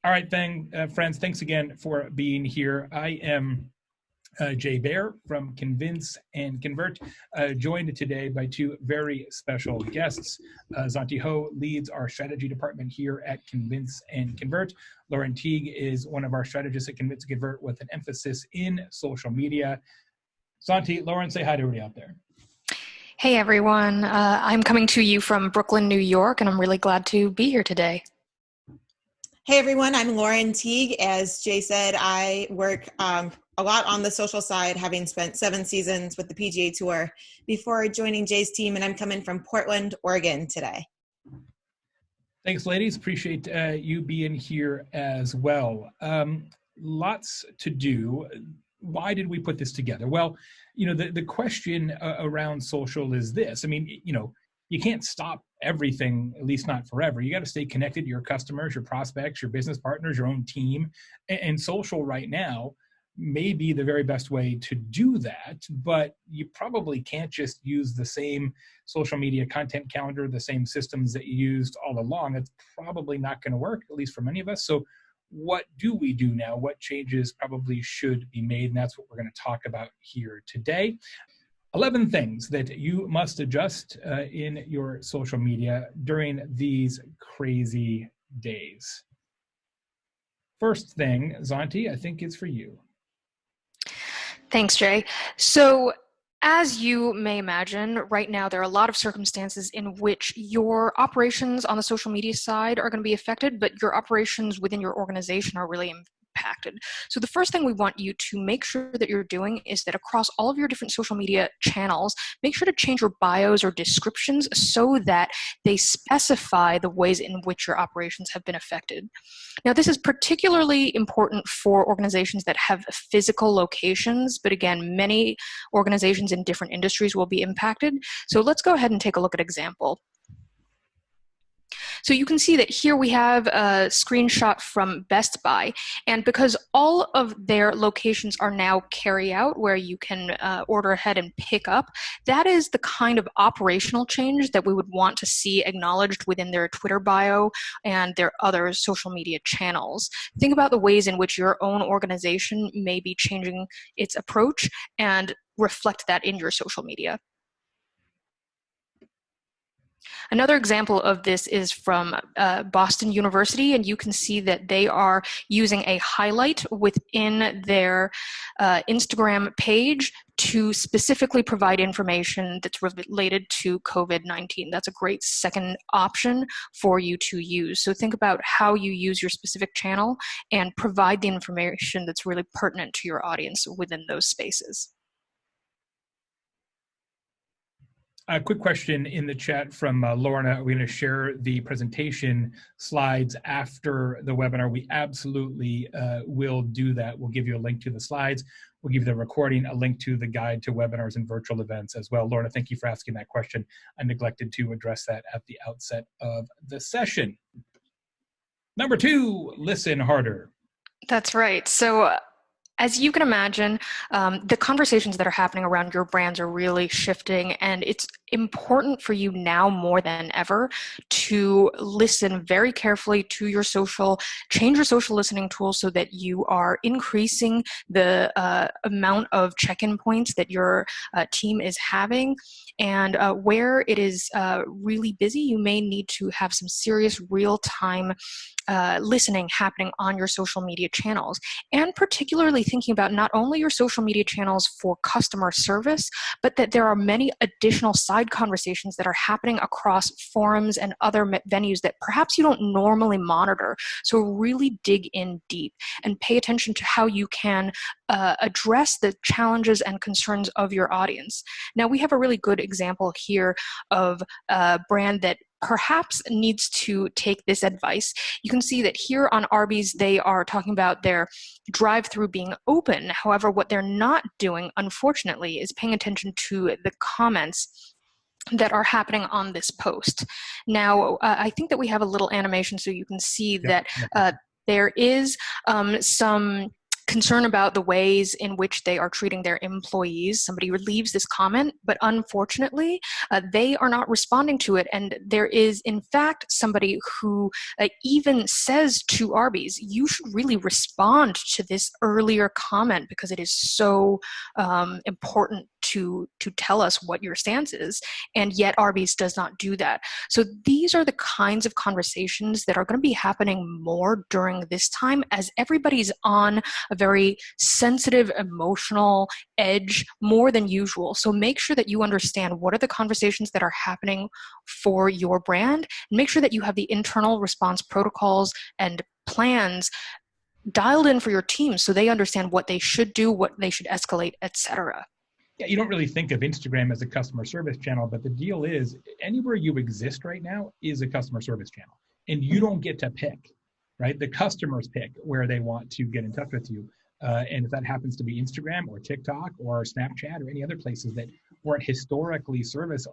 All right, friends, thanks again for being here. I am Jay Baer from Convince and Convert, joined today by two very special guests. Zanti Ho leads our strategy department here at Convince and Convert. Lauren Teague is one of our strategists at Convince and Convert with an emphasis in social media. Zanti, Lauren, say hi to everybody out there. Hey everyone, I'm coming to you from Brooklyn, New York, and I'm really glad to be here today. Hey everyone, I'm Lauren Teague. As Jay said, I work a lot on the social side, having spent 7 seasons with the PGA Tour before joining Jay's team, and I'm coming from Portland, Oregon today. Thanks, ladies. Appreciate you being here as well. Lots to do. Why did we put this together? Well, the question around social is this. I mean, you can't stop everything, at least not forever. You got to stay connected to your customers, your prospects, your business partners, your own team. And social right now may be the very best way to do that, but you probably can't just use the same social media content calendar, the same systems that you used all along. It's probably not going to work, at least for many of us. So what do we do now? What changes probably should be made? And that's what we're going to talk about here today. 11 things that you must adjust in your social media during these crazy days. First thing, Zanti, I think it's for you. Thanks, Jay. So, as you may imagine, right now there are a lot of circumstances in which your operations on the social media side are going to be affected, but your operations within your organization are really impacted. So the first thing we want you to make sure that you're doing is that across all of your different social media channels, make sure to change your bios or descriptions so that they specify the ways in which your operations have been affected. Now, this is particularly important for organizations that have physical locations, but again, many organizations in different industries will be impacted. So let's go ahead and take a look at an example. So you can see that here we have a screenshot from Best Buy, and because all of their locations are now carry out where you can order ahead and pick up, that is the kind of operational change that we would want to see acknowledged within their Twitter bio and their other social media channels. Think about the ways in which your own organization may be changing its approach and reflect that in your social media. Another example of this is from Boston University, and you can see that they are using a highlight within their Instagram page to specifically provide information that's related to COVID-19. That's a great second option for you to use. So think about how you use your specific channel and provide the information that's really pertinent to your audience within those spaces. A quick question in the chat from Lorna. We're going to share the presentation slides after the webinar. We absolutely will do that. We'll give you a link to the slides. We'll give you the recording, a link to the guide to webinars and virtual events as well. Lorna, thank you for asking that question. I neglected to address that at the outset of the session. Number 2, listen harder. That's right. So as you can imagine, the conversations that are happening around your brands are really shifting, and it's important for you now more than ever to listen very carefully to your social, change your social listening tools so that you are increasing the amount of check-in points that your team is having. And where it is really busy, you may need to have some serious real-time listening happening on your social media channels, and particularly thinking about not only your social media channels for customer service, but that there are many additional side conversations that are happening across forums and other venues that perhaps you don't normally monitor. So really dig in deep and pay attention to how you can address the challenges and concerns of your audience. Now, we have a really good example here of a brand that perhaps needs to take this advice. You can see that here on Arby's, they are talking about their drive-through being open. However, what they're not doing, unfortunately, is paying attention to the comments that are happening on this post. Now, I think that we have a little animation so you can see that there is some concern about the ways in which they are treating their employees. Somebody leaves this comment, but unfortunately, they are not responding to it. And there is, in fact, somebody who even says to Arby's, you should really respond to this earlier comment because it is so important to tell us what your stance is. And yet Arby's does not do that. So these are the kinds of conversations that are going to be happening more during this time as everybody's on a very sensitive, emotional edge more than usual. So make sure that you understand what are the conversations that are happening for your brand, and make sure that you have the internal response protocols and plans dialed in for your team so they understand what they should do, what they should escalate, etc. Yeah, you don't really think of Instagram as a customer service channel, but the deal is anywhere you exist right now is a customer service channel. And you don't get to pick, right? The customers pick where they want to get in touch with you. And if that happens to be Instagram or TikTok or Snapchat or any other places that weren't historically service,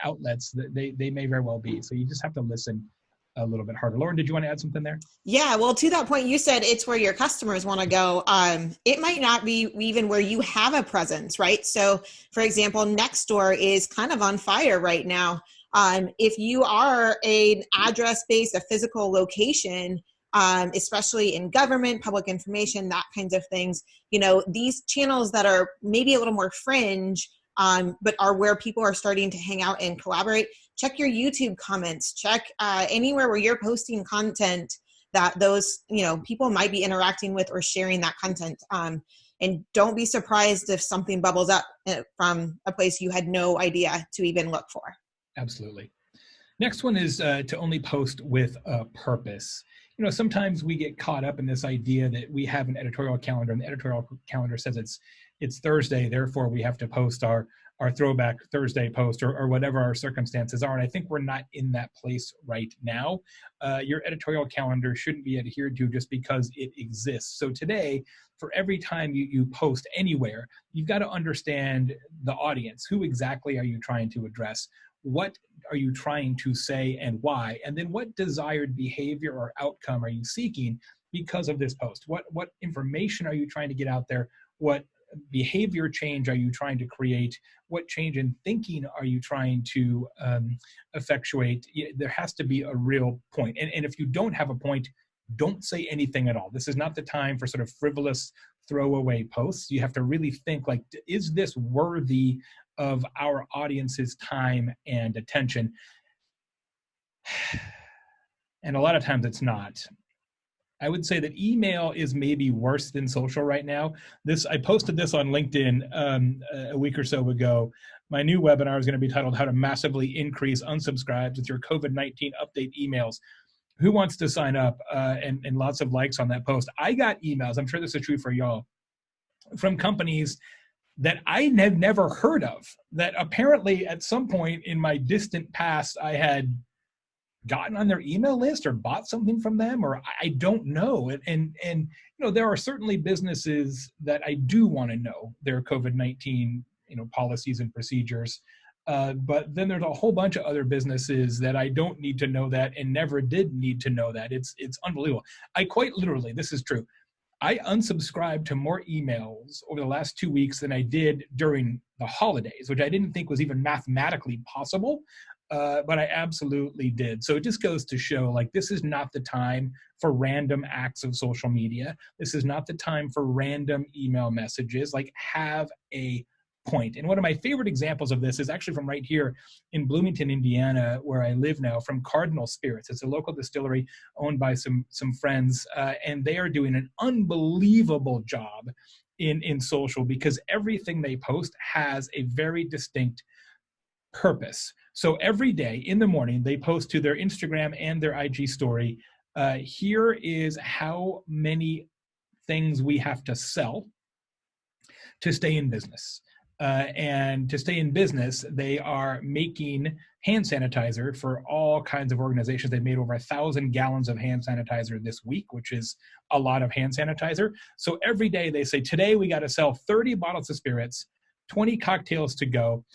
outlets, that they may very well be. So you just have to listen a little bit harder. Lauren, did you want to add something there? Yeah, well, to that point, you said it's where your customers want to go. It might not be even where you have a presence, right? So, for example, Nextdoor is kind of on fire right now. If you are an address-based, a physical location, especially in government, public information, that kinds of things, these channels that are maybe a little more fringe, but are where people are starting to hang out and collaborate. Check your YouTube comments, check anywhere where you're posting content that those, people might be interacting with or sharing that content. And don't be surprised if something bubbles up from a place you had no idea to even look for. Absolutely. Next one is to only post with a purpose. Sometimes we get caught up in this idea that we have an editorial calendar and the editorial calendar says it's Thursday, therefore we have to post our throwback Thursday post or whatever our circumstances are. And I think we're not in that place right now. Your editorial calendar shouldn't be adhered to just because it exists. So today, for every time you post anywhere, you've got to understand the audience. Who exactly are you trying to address? What are you trying to say and why? And then what desired behavior or outcome are you seeking because of this post? What information are you trying to get out there? What behavior change are you trying to create? What change in thinking are you trying to effectuate? There has to be a real point. And if you don't have a point, don't say anything at all. This is not the time for sort of frivolous throwaway posts. You have to really think like, is this worthy of our audience's time and attention? And a lot of times it's not. I would say that email is maybe worse than social right now. I posted this on LinkedIn a week or so ago. My new webinar is going to be titled How to Massively Increase Unsubscribes with Your COVID-19 Update Emails. Who wants to sign up? And lots of likes on that post. I got emails, I'm sure this is true for y'all, from companies that I have never heard of, that apparently at some point in my distant past, I had gotten on their email list or bought something from them, or I don't know. And there are certainly businesses that I do want to know their COVID-19, policies and procedures. But then there's a whole bunch of other businesses that I don't need to know that and never did need to know that. It's unbelievable. I quite literally, this is true, I unsubscribed to more emails over the last 2 weeks than I did during the holidays, which I didn't think was even mathematically possible, but I absolutely did. So it just goes to show, like, this is not the time for random acts of social media. This is not the time for random email messages. Like, have a point. And one of my favorite examples of this is actually from right here in Bloomington, Indiana, where I live now, from Cardinal Spirits. It's a local distillery owned by some friends, and they are doing an unbelievable job in social, because everything they post has a very distinct purpose. So every day in the morning, they post to their Instagram and their IG story, here is how many things we have to sell to stay in business. And to stay in business, they are making hand sanitizer for all kinds of organizations. They made over 1,000 gallons of hand sanitizer this week, which is a lot of hand sanitizer. So every day they say, today we got to sell 30 bottles of spirits, 20 cocktails to go,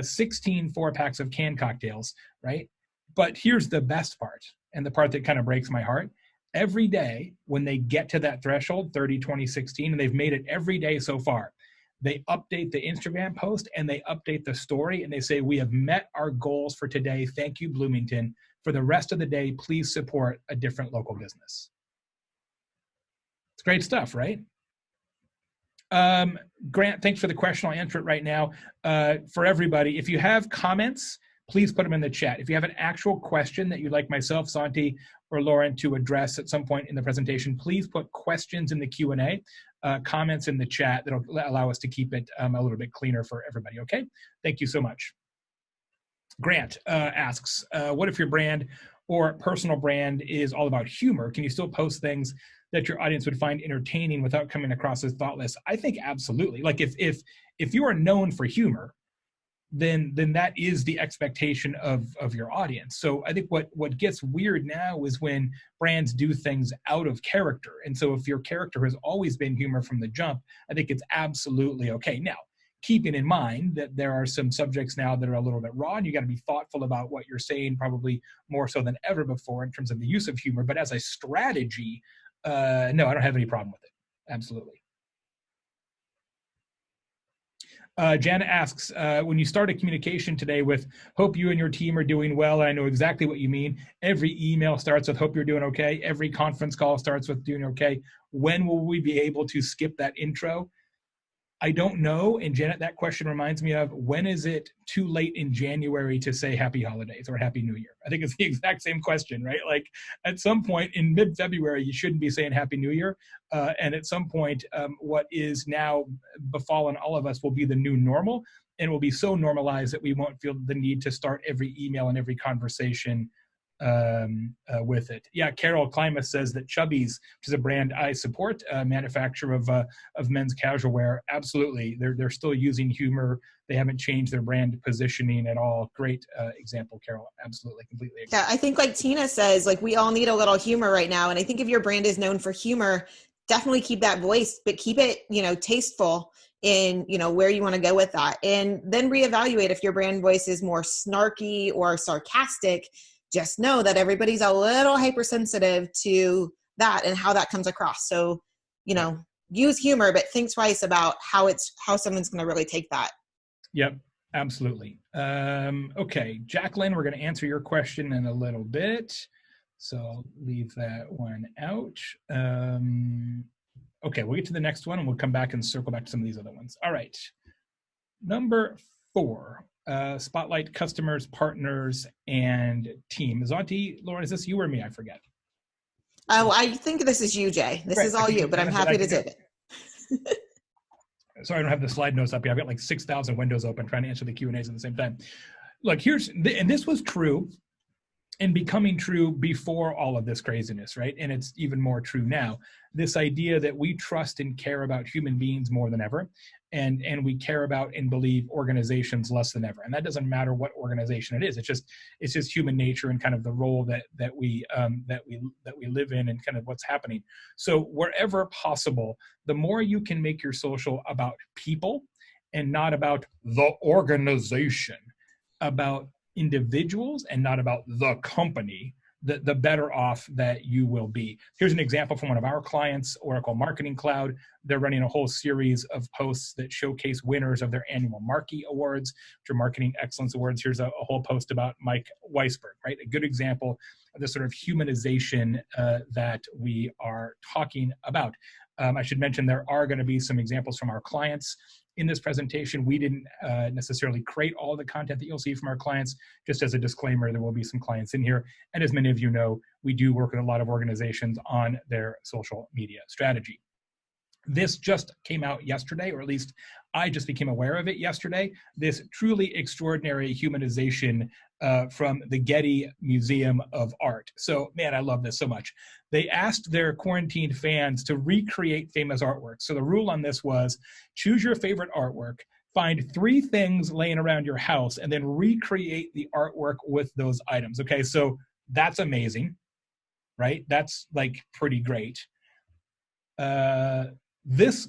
16 4-packs of canned cocktails, right? But here's the best part, and the part that kind of breaks my heart. every day when they get to that threshold, 30, 20, 16, and they've made it every day so far, they update the Instagram post and they update the story and they say, we have met our goals for today. Thank you, Bloomington. For the rest of the day, please support a different local business. It's great stuff, right? Grant, thanks for the question. I'll answer it right now. For everybody, if you have comments, please put them in the chat. If you have an actual question that you'd like myself, Santi, or Lauren to address at some point in the presentation, please put questions in the Q&A, comments in the chat. That'll allow us to keep it a little bit cleaner for everybody, okay? Thank you so much. Grant asks, what if your brand or personal brand is all about humor? Can you still post things that your audience would find entertaining without coming across as thoughtless? I think absolutely. Like if you are known for humor, then that is the expectation of your audience. So I think what gets weird now is when brands do things out of character. And so if your character has always been humor from the jump, I think it's absolutely okay. Now, keeping in mind that there are some subjects now that are a little bit raw, and you got to be thoughtful about what you're saying, probably more so than ever before in terms of the use of humor. But as a strategy, no, I don't have any problem with it. Absolutely. Jen asks, when you start a communication today with hope you and your team are doing well, and I know exactly what you mean. Every email starts with hope you're doing okay. Every conference call starts with doing okay. When will we be able to skip that intro? I don't know. And Janet, that question reminds me of, when is it too late in January to say happy holidays or happy new year? I think it's the exact same question, right? Like at some point in mid-February, you shouldn't be saying happy new year. And at some point, what is now befallen all of us will be the new normal, and will be so normalized that we won't feel the need to start every email and every conversation with it. Yeah, Carol Klimas says that Chubby's, which is a brand I support, a manufacturer of men's casual wear, absolutely, they're still using humor. They haven't changed their brand positioning at all. Great example, Carol. Absolutely, completely agree. Yeah, I think like Tina says, like we all need a little humor right now, and I think if your brand is known for humor, definitely keep that voice, but keep it, tasteful in, where you want to go with that, and then reevaluate if your brand voice is more snarky or sarcastic. Just know that everybody's a little hypersensitive to that and how that comes across. So, use humor, but think twice about how someone's going to really take that. Yep, absolutely. Okay, Jacqueline, we're going to answer your question in a little bit. So I'll leave that one out. Okay, we'll get to the next one and we'll come back and circle back to some of these other ones. All right. Number 4. Spotlight customers, partners, and team. Zonti, Lauren, is this you or me? I forget. Oh, I think this is you, Jay. This is all you, but I'm happy to do it. Sorry, I don't have the slide notes up here. I've got like 6,000 windows open trying to answer the Q&As at the same time. Look, and this was true and becoming true before all of this craziness, right? And it's even more true now. This idea that we trust and care about human beings more than ever, and we care about and believe organizations less than ever. And that doesn't matter what organization it is. It's just human nature and kind of the role that we live in and kind of what's happening. So wherever possible, the more you can make your social about people and not about the organization, about individuals and not about the company, the better off that you will be. Here's an example from one of our clients, Oracle Marketing Cloud. They're running a whole series of posts that showcase winners of their annual Marquee Awards, which are Marketing Excellence Awards. Here's a whole post about Mike Weisberg, right? A good example of the sort of humanization that we are talking about. I should mention there are going to be some examples from our clients in this presentation. We didn't necessarily create all the content that you'll see from our clients. Just as a disclaimer, there will be some clients in here. And as many of you know, we do work with a lot of organizations on their social media strategy. This just came out yesterday, or at least I just became aware of it yesterday. This truly extraordinary humanization from the Getty Museum of Art. So, man, I love this so much. They asked their quarantined fans to recreate famous artwork. So the rule on this was choose your favorite artwork, find 3 things laying around your house, and then recreate the artwork with those items. Okay, so that's amazing, right? That's like pretty great. This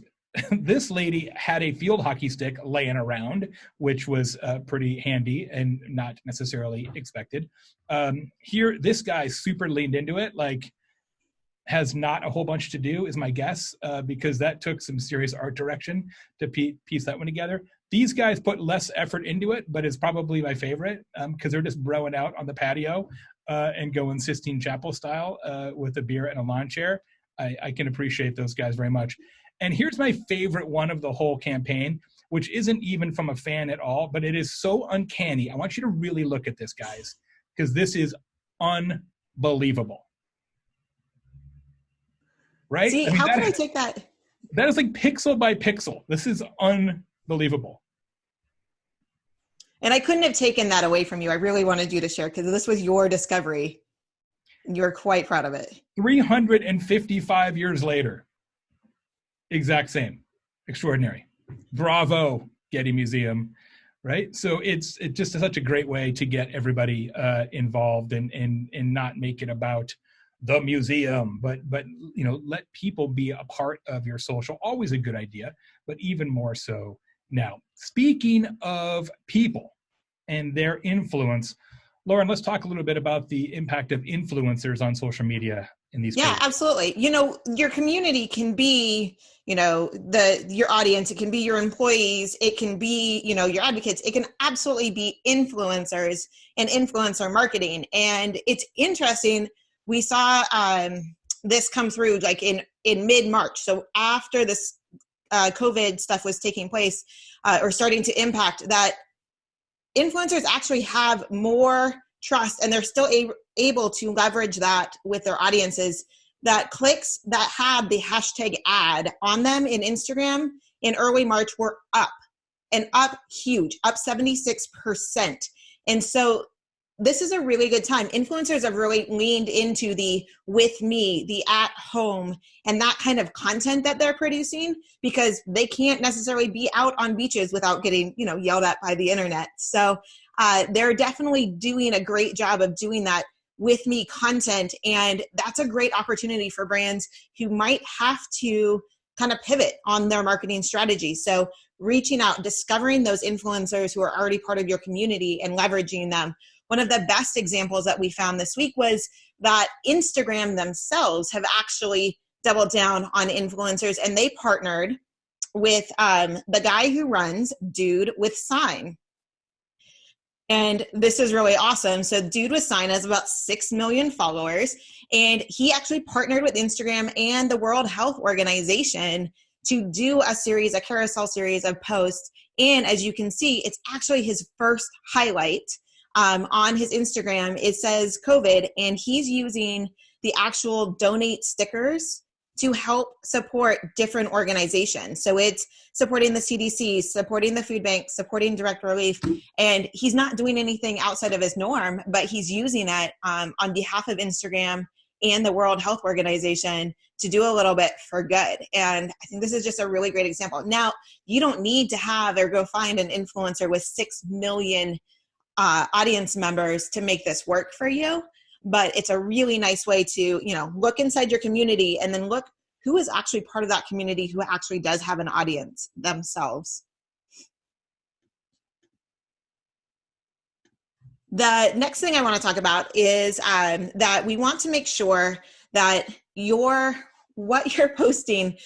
lady had a field hockey stick laying around, which was pretty handy and not necessarily expected. Here, this guy super leaned into it. Like, has not a whole bunch to do, is my guess, because that took some serious art direction to piece that one together. These guys put less effort into it, but it's probably my favorite because they're just broing out on the patio and going Sistine Chapel style with a beer and a lawn chair. I can appreciate those guys very much. And here's my favorite one of the whole campaign, which isn't even from a fan at all, but it is so uncanny. I want you to really look at this, guys, because this is unbelievable. Right? See, how can I take that? That is like pixel by pixel. This is unbelievable. And I couldn't have taken that away from you. I really wanted you to share because this was your discovery. You're quite proud of it. 355 years later. Exact same. Extraordinary. Bravo, Getty Museum. Right? So it's just such a great way to get everybody involved and not make it about the museum, but let people be a part of your social. Always a good idea, but even more so now. Speaking of people and their influence, Lauren, let's talk a little bit about the impact of influencers on social media in these cases. Absolutely. Your community can be, your audience, it can be your employees, it can be, your advocates, it can absolutely be influencers and influencer marketing. And it's interesting. We saw this come through like in mid-March. So after this COVID stuff was taking place or starting to impact, that influencers actually have more trust and they're still able to leverage that with their audiences. That clicks that had the hashtag ad on them in Instagram in early March were up huge, up 76%. And so this is a really good time. Influencers have really leaned into the with me, the at home, and that kind of content that they're producing because they can't necessarily be out on beaches without getting, yelled at by the internet. So they're definitely doing a great job of doing that with me content. And that's a great opportunity for brands who might have to kind of pivot on their marketing strategy. So reaching out, discovering those influencers who are already part of your community and leveraging them. One of the best examples that we found this week was that Instagram themselves have actually doubled down on influencers, and they partnered with the guy who runs Dude with Sign. And this is really awesome. So Dude with Sign has about 6 million followers, and he actually partnered with Instagram and the World Health Organization to do a carousel series of posts. And as you can see, it's actually his first highlight. On his Instagram, it says COVID, and he's using the actual donate stickers to help support different organizations. So it's supporting the CDC, supporting the food bank, supporting direct relief, and he's not doing anything outside of his norm, but he's using it on behalf of Instagram and the World Health Organization to do a little bit for good. And I think this is just a really great example. Now, you don't need to have or go find an influencer with 6 million audience members to make this work for you, but it's a really nice way to, look inside your community and then look who is actually part of that community who actually does have an audience themselves. The next thing I want to talk about is that we want to make sure that what you're posting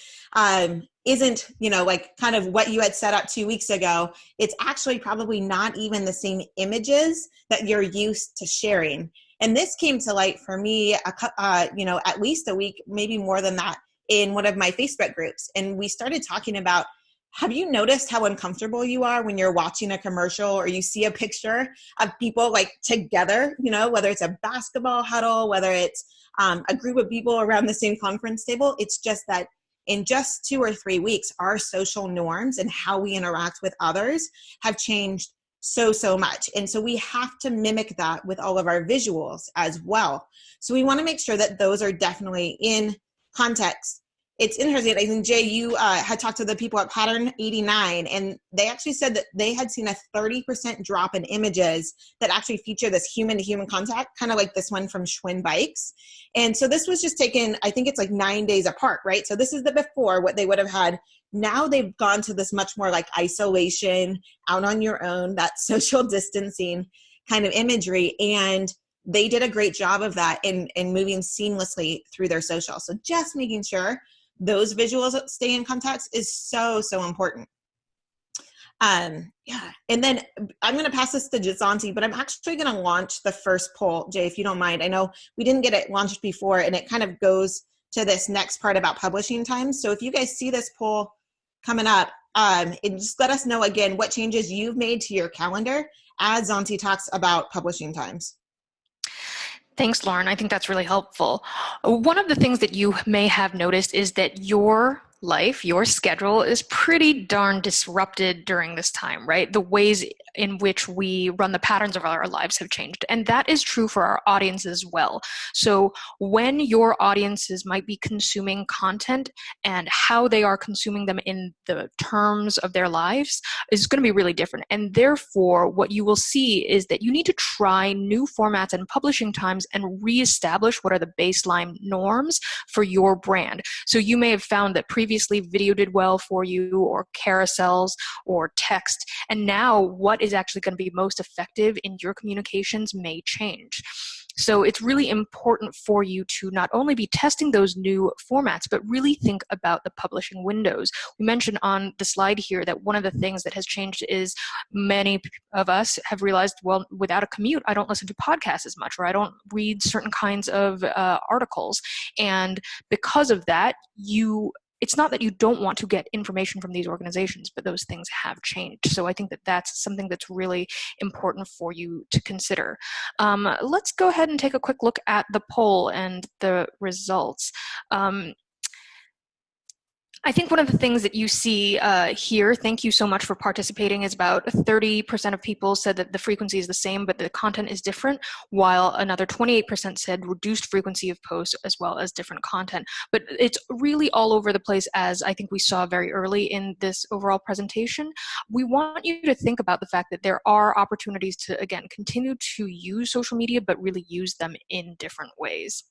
isn't, like kind of what you had set up 2 weeks ago. It's actually probably not even the same images that you're used to sharing. And this came to light for me, at least a week, maybe more than that, in one of my Facebook groups. And we started talking about, have you noticed how uncomfortable you are when you're watching a commercial or you see a picture of people like together, whether it's a basketball huddle, whether it's a group of people around the same conference table? It's just that in just 2 or 3 weeks, our social norms and how we interact with others have changed so much. And so we have to mimic that with all of our visuals as well. So we want to make sure that those are definitely in context. It's interesting. I think, Jay, you had talked to the people at Pattern 89, and they actually said that they had seen a 30% drop in images that actually feature this human-to-human contact, kind of like this one from Schwinn Bikes. And so this was just taken, I think it's like 9 days apart, right? So this is the before, what they would have had. Now they've gone to this much more like isolation, out on your own, that social distancing kind of imagery. And they did a great job of that in moving seamlessly through their social. So just making sure those visuals stay in context is so, so important. Yeah. And then I'm going to pass this to Jazanti, but I'm actually going to launch the first poll, Jay, if you don't mind. I know we didn't get it launched before, and it kind of goes to this next part about publishing times. So if you guys see this poll coming up, and just let us know again what changes you've made to your calendar as Zanti talks about publishing times. Thanks, Lauren. I think that's really helpful. One of the things that you may have noticed is that your life, your schedule is pretty darn disrupted during this time, right? The ways in which we run the patterns of our lives have changed. And that is true for our audience as well. So when your audiences might be consuming content and how they are consuming them in the terms of their lives is going to be really different. And therefore, what you will see is that you need to try new formats and publishing times and reestablish what are the baseline norms for your brand. So you may have found that previously video did well for you, or carousels, or text, and now what is actually going to be most effective in your communications may change. So it's really important for you to not only be testing those new formats, but really think about the publishing windows. We mentioned on the slide here that one of the things that has changed is many of us have realized, well, without a commute, I don't listen to podcasts as much, or I don't read certain kinds of articles. And because of that, it's not that you don't want to get information from these organizations, but those things have changed. So I think that that's something that's really important for you to consider. Let's go ahead and take a quick look at the poll and the results. I think one of the things that you see here, thank you so much for participating, is about 30% of people said that the frequency is the same, but the content is different, while another 28% said reduced frequency of posts as well as different content. But it's really all over the place, as I think we saw very early in this overall presentation. We want you to think about the fact that there are opportunities to, again, continue to use social media, but really use them in different ways.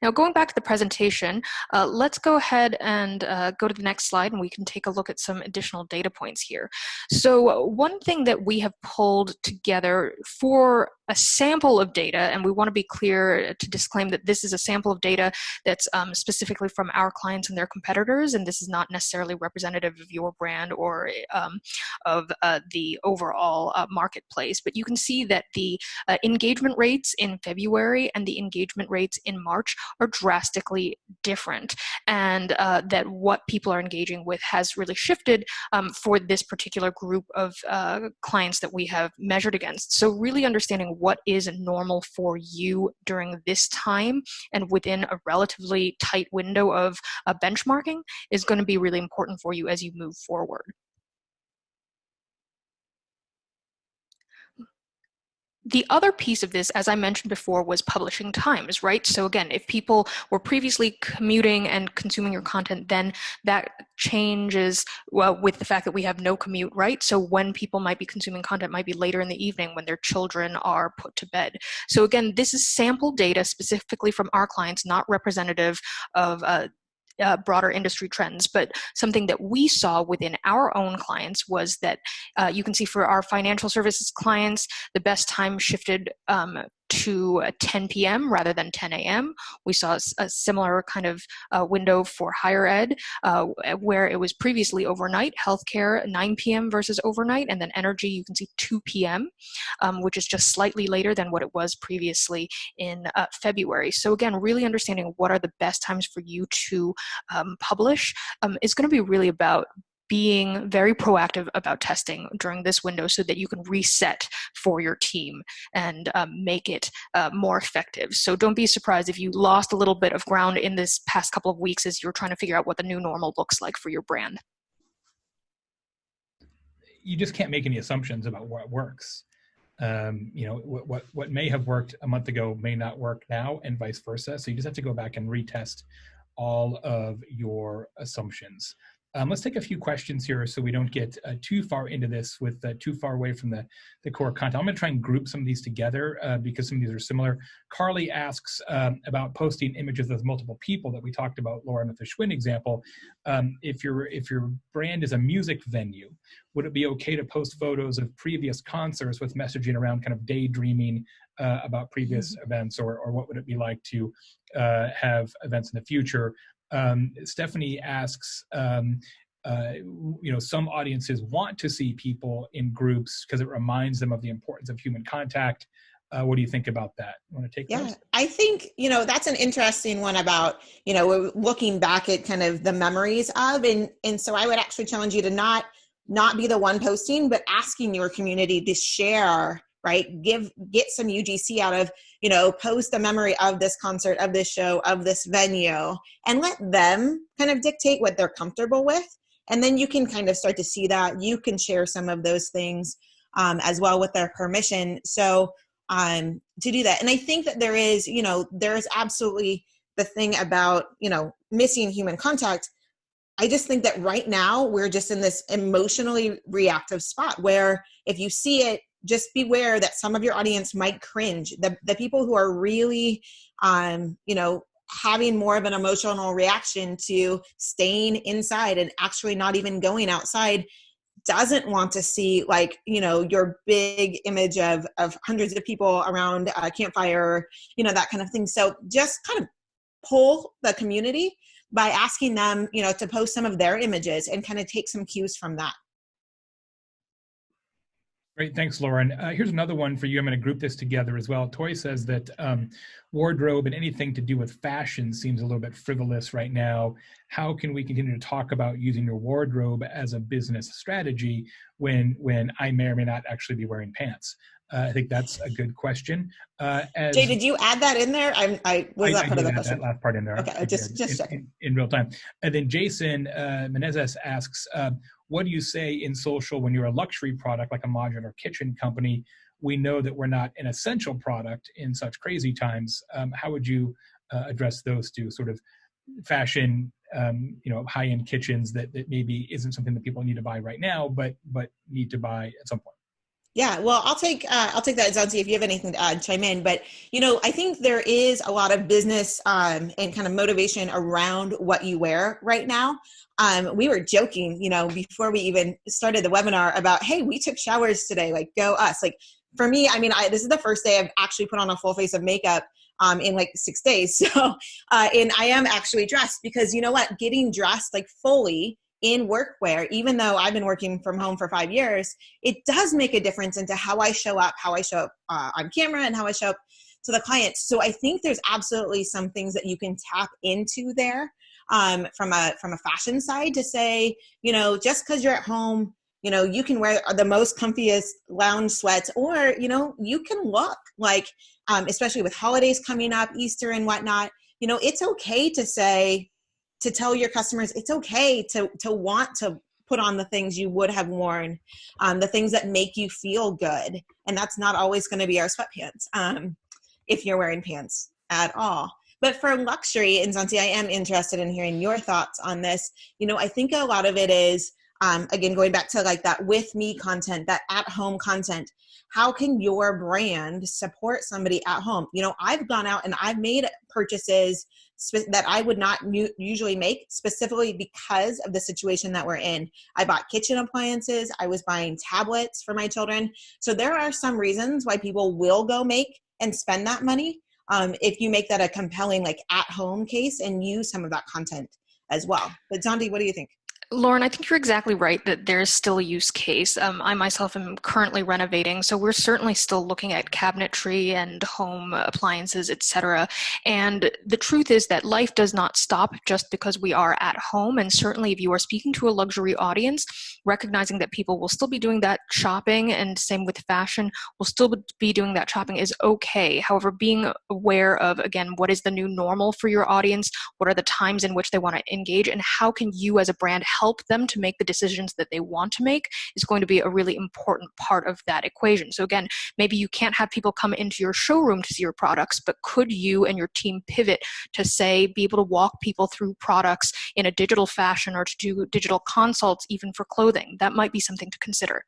Now, going back to the presentation, let's go ahead and go to the next slide, and we can take a look at some additional data points here. So one thing that we have pulled together for a sample of data, and we want to be clear to disclaim that this is a sample of data that's specifically from our clients and their competitors, and this is not necessarily representative of your brand or of the overall marketplace. But you can see that the engagement rates in February and the engagement rates in March are drastically different, and that what people are engaging with has really shifted for this particular group of clients that we have measured against. So really understanding what is normal for you during this time and within a relatively tight window of benchmarking is going to be really important for you as you move forward. The other piece of this, as I mentioned before, was publishing times, right? So again, if people were previously commuting and consuming your content, then that changes with the fact that we have no commute, right? So when people might be consuming content might be later in the evening when their children are put to bed. So again, this is sample data specifically from our clients, not representative of broader industry trends, but something that we saw within our own clients was that you can see for our financial services clients, the best time shifted to 10 p.m. rather than 10 a.m. We saw a similar kind of window for higher ed, where it was previously overnight, healthcare 9 p.m. versus overnight, and then energy you can see 2 p.m., which is just slightly later than what it was previously in February. So again, really understanding what are the best times for you to publish is going to be really about being very proactive about testing during this window so that you can reset for your team and make it more effective. So don't be surprised if you lost a little bit of ground in this past couple of weeks as you're trying to figure out what the new normal looks like for your brand. You just can't make any assumptions about what works. What may have worked a month ago may not work now, and vice versa. So you just have to go back and retest all of your assumptions. Let's take a few questions here so we don't get too far into this with too far away from the core content. I'm going to try and group some of these together because some of these are similar. Carly asks about posting images with multiple people that we talked about, Lauren, with the Schwinn example. If your brand is a music venue, Would it be okay to post photos of previous concerts with messaging around kind of daydreaming about previous events, or what would it be like to have events in the future? Stephanie asks, some audiences want to see people in groups because it reminds them of the importance of human contact. What do you think about that? You want to take those? I think, that's an interesting one about, we're looking back at kind of the memories of, and so I would actually challenge you to not be the one posting, but asking your community to share, right? Get some UGC out of, post a memory of this concert, of this show, of this venue, and let them kind of dictate what they're comfortable with. And then you can kind of start to see that you can share some of those things as well with their permission. So to do that. And I think that there is absolutely the thing about, missing human contact. I just think that right now we're just in this emotionally reactive spot where if you see it, just beware that some of your audience might cringe. The people who are really, having more of an emotional reaction to staying inside and actually not even going outside doesn't want to see your big image of hundreds of people around a campfire, that kind of thing. So just kind of pull the community by asking them, to post some of their images and kind of take some cues from that. Great, thanks, Lauren. Here's another one for you. I'm going to group this together as well. Tori says that wardrobe and anything to do with fashion seems a little bit frivolous right now. How can we continue to talk about using your wardrobe as a business strategy when I may or may not actually be wearing pants? I think that's a good question. Jay, did you add that in there? I that part of the question? That last part in there. Okay, just checking. In real time. And then Jason Menezes asks, what do you say in social when you're a luxury product like a modular kitchen company? We know that we're not an essential product in such crazy times. How would you address those two sort of fashion, high-end kitchens that maybe isn't something that people need to buy right now, but need to buy at some point? Yeah, well, I'll take that, Zanti, if you have anything to add, chime in. But, I think there is a lot of business and kind of motivation around what you wear right now. We were joking, before we even started the webinar about, hey, we took showers today, like go us. Like for me, this is the first day I've actually put on a full face of makeup in like 6 days. So, and I am actually dressed because you know what, getting dressed like fully in workwear, even though I've been working from home for 5 years, it does make a difference into how I show up on camera and how I show up to the clients. So I think there's absolutely some things that you can tap into there from a fashion side to say, just because you're at home, you can wear the most comfiest lounge sweats, or, you can look like, especially with holidays coming up, Easter and whatnot, it's okay to say, to tell your customers, it's okay to want to put on the things you would have worn, the things that make you feel good. And that's not always going to be our sweatpants if you're wearing pants at all. But for luxury, and Zanti, I am interested in hearing your thoughts on this. I think a lot of it is, again, going back to like that with me content, that at home content. How can your brand support somebody at home? I've gone out and I've made purchases that I would not usually make, specifically because of the situation that we're in. I bought kitchen appliances. I was buying tablets for my children. So there are some reasons why people will go make and spend that money if you make that a compelling like at home case and use some of that content as well. But Zanti, what do you think? Lauren, I think you're exactly right that there's still a use case. I myself am currently renovating, so we're certainly still looking at cabinetry and home appliances, etc. And the truth is that life does not stop just because we are at home. And certainly if you are speaking to a luxury audience, recognizing that people will still be doing that shopping, and same with fashion, will still be doing that shopping is okay. However, being aware of, again, what is the new normal for your audience, what are the times in which they want to engage, and how can you as a brand help them to make the decisions that they want to make is going to be a really important part of that equation. So again, maybe you can't have people come into your showroom to see your products, but could you and your team pivot to say, be able to walk people through products in a digital fashion, or to do digital consults even for clothing? That might be something to consider.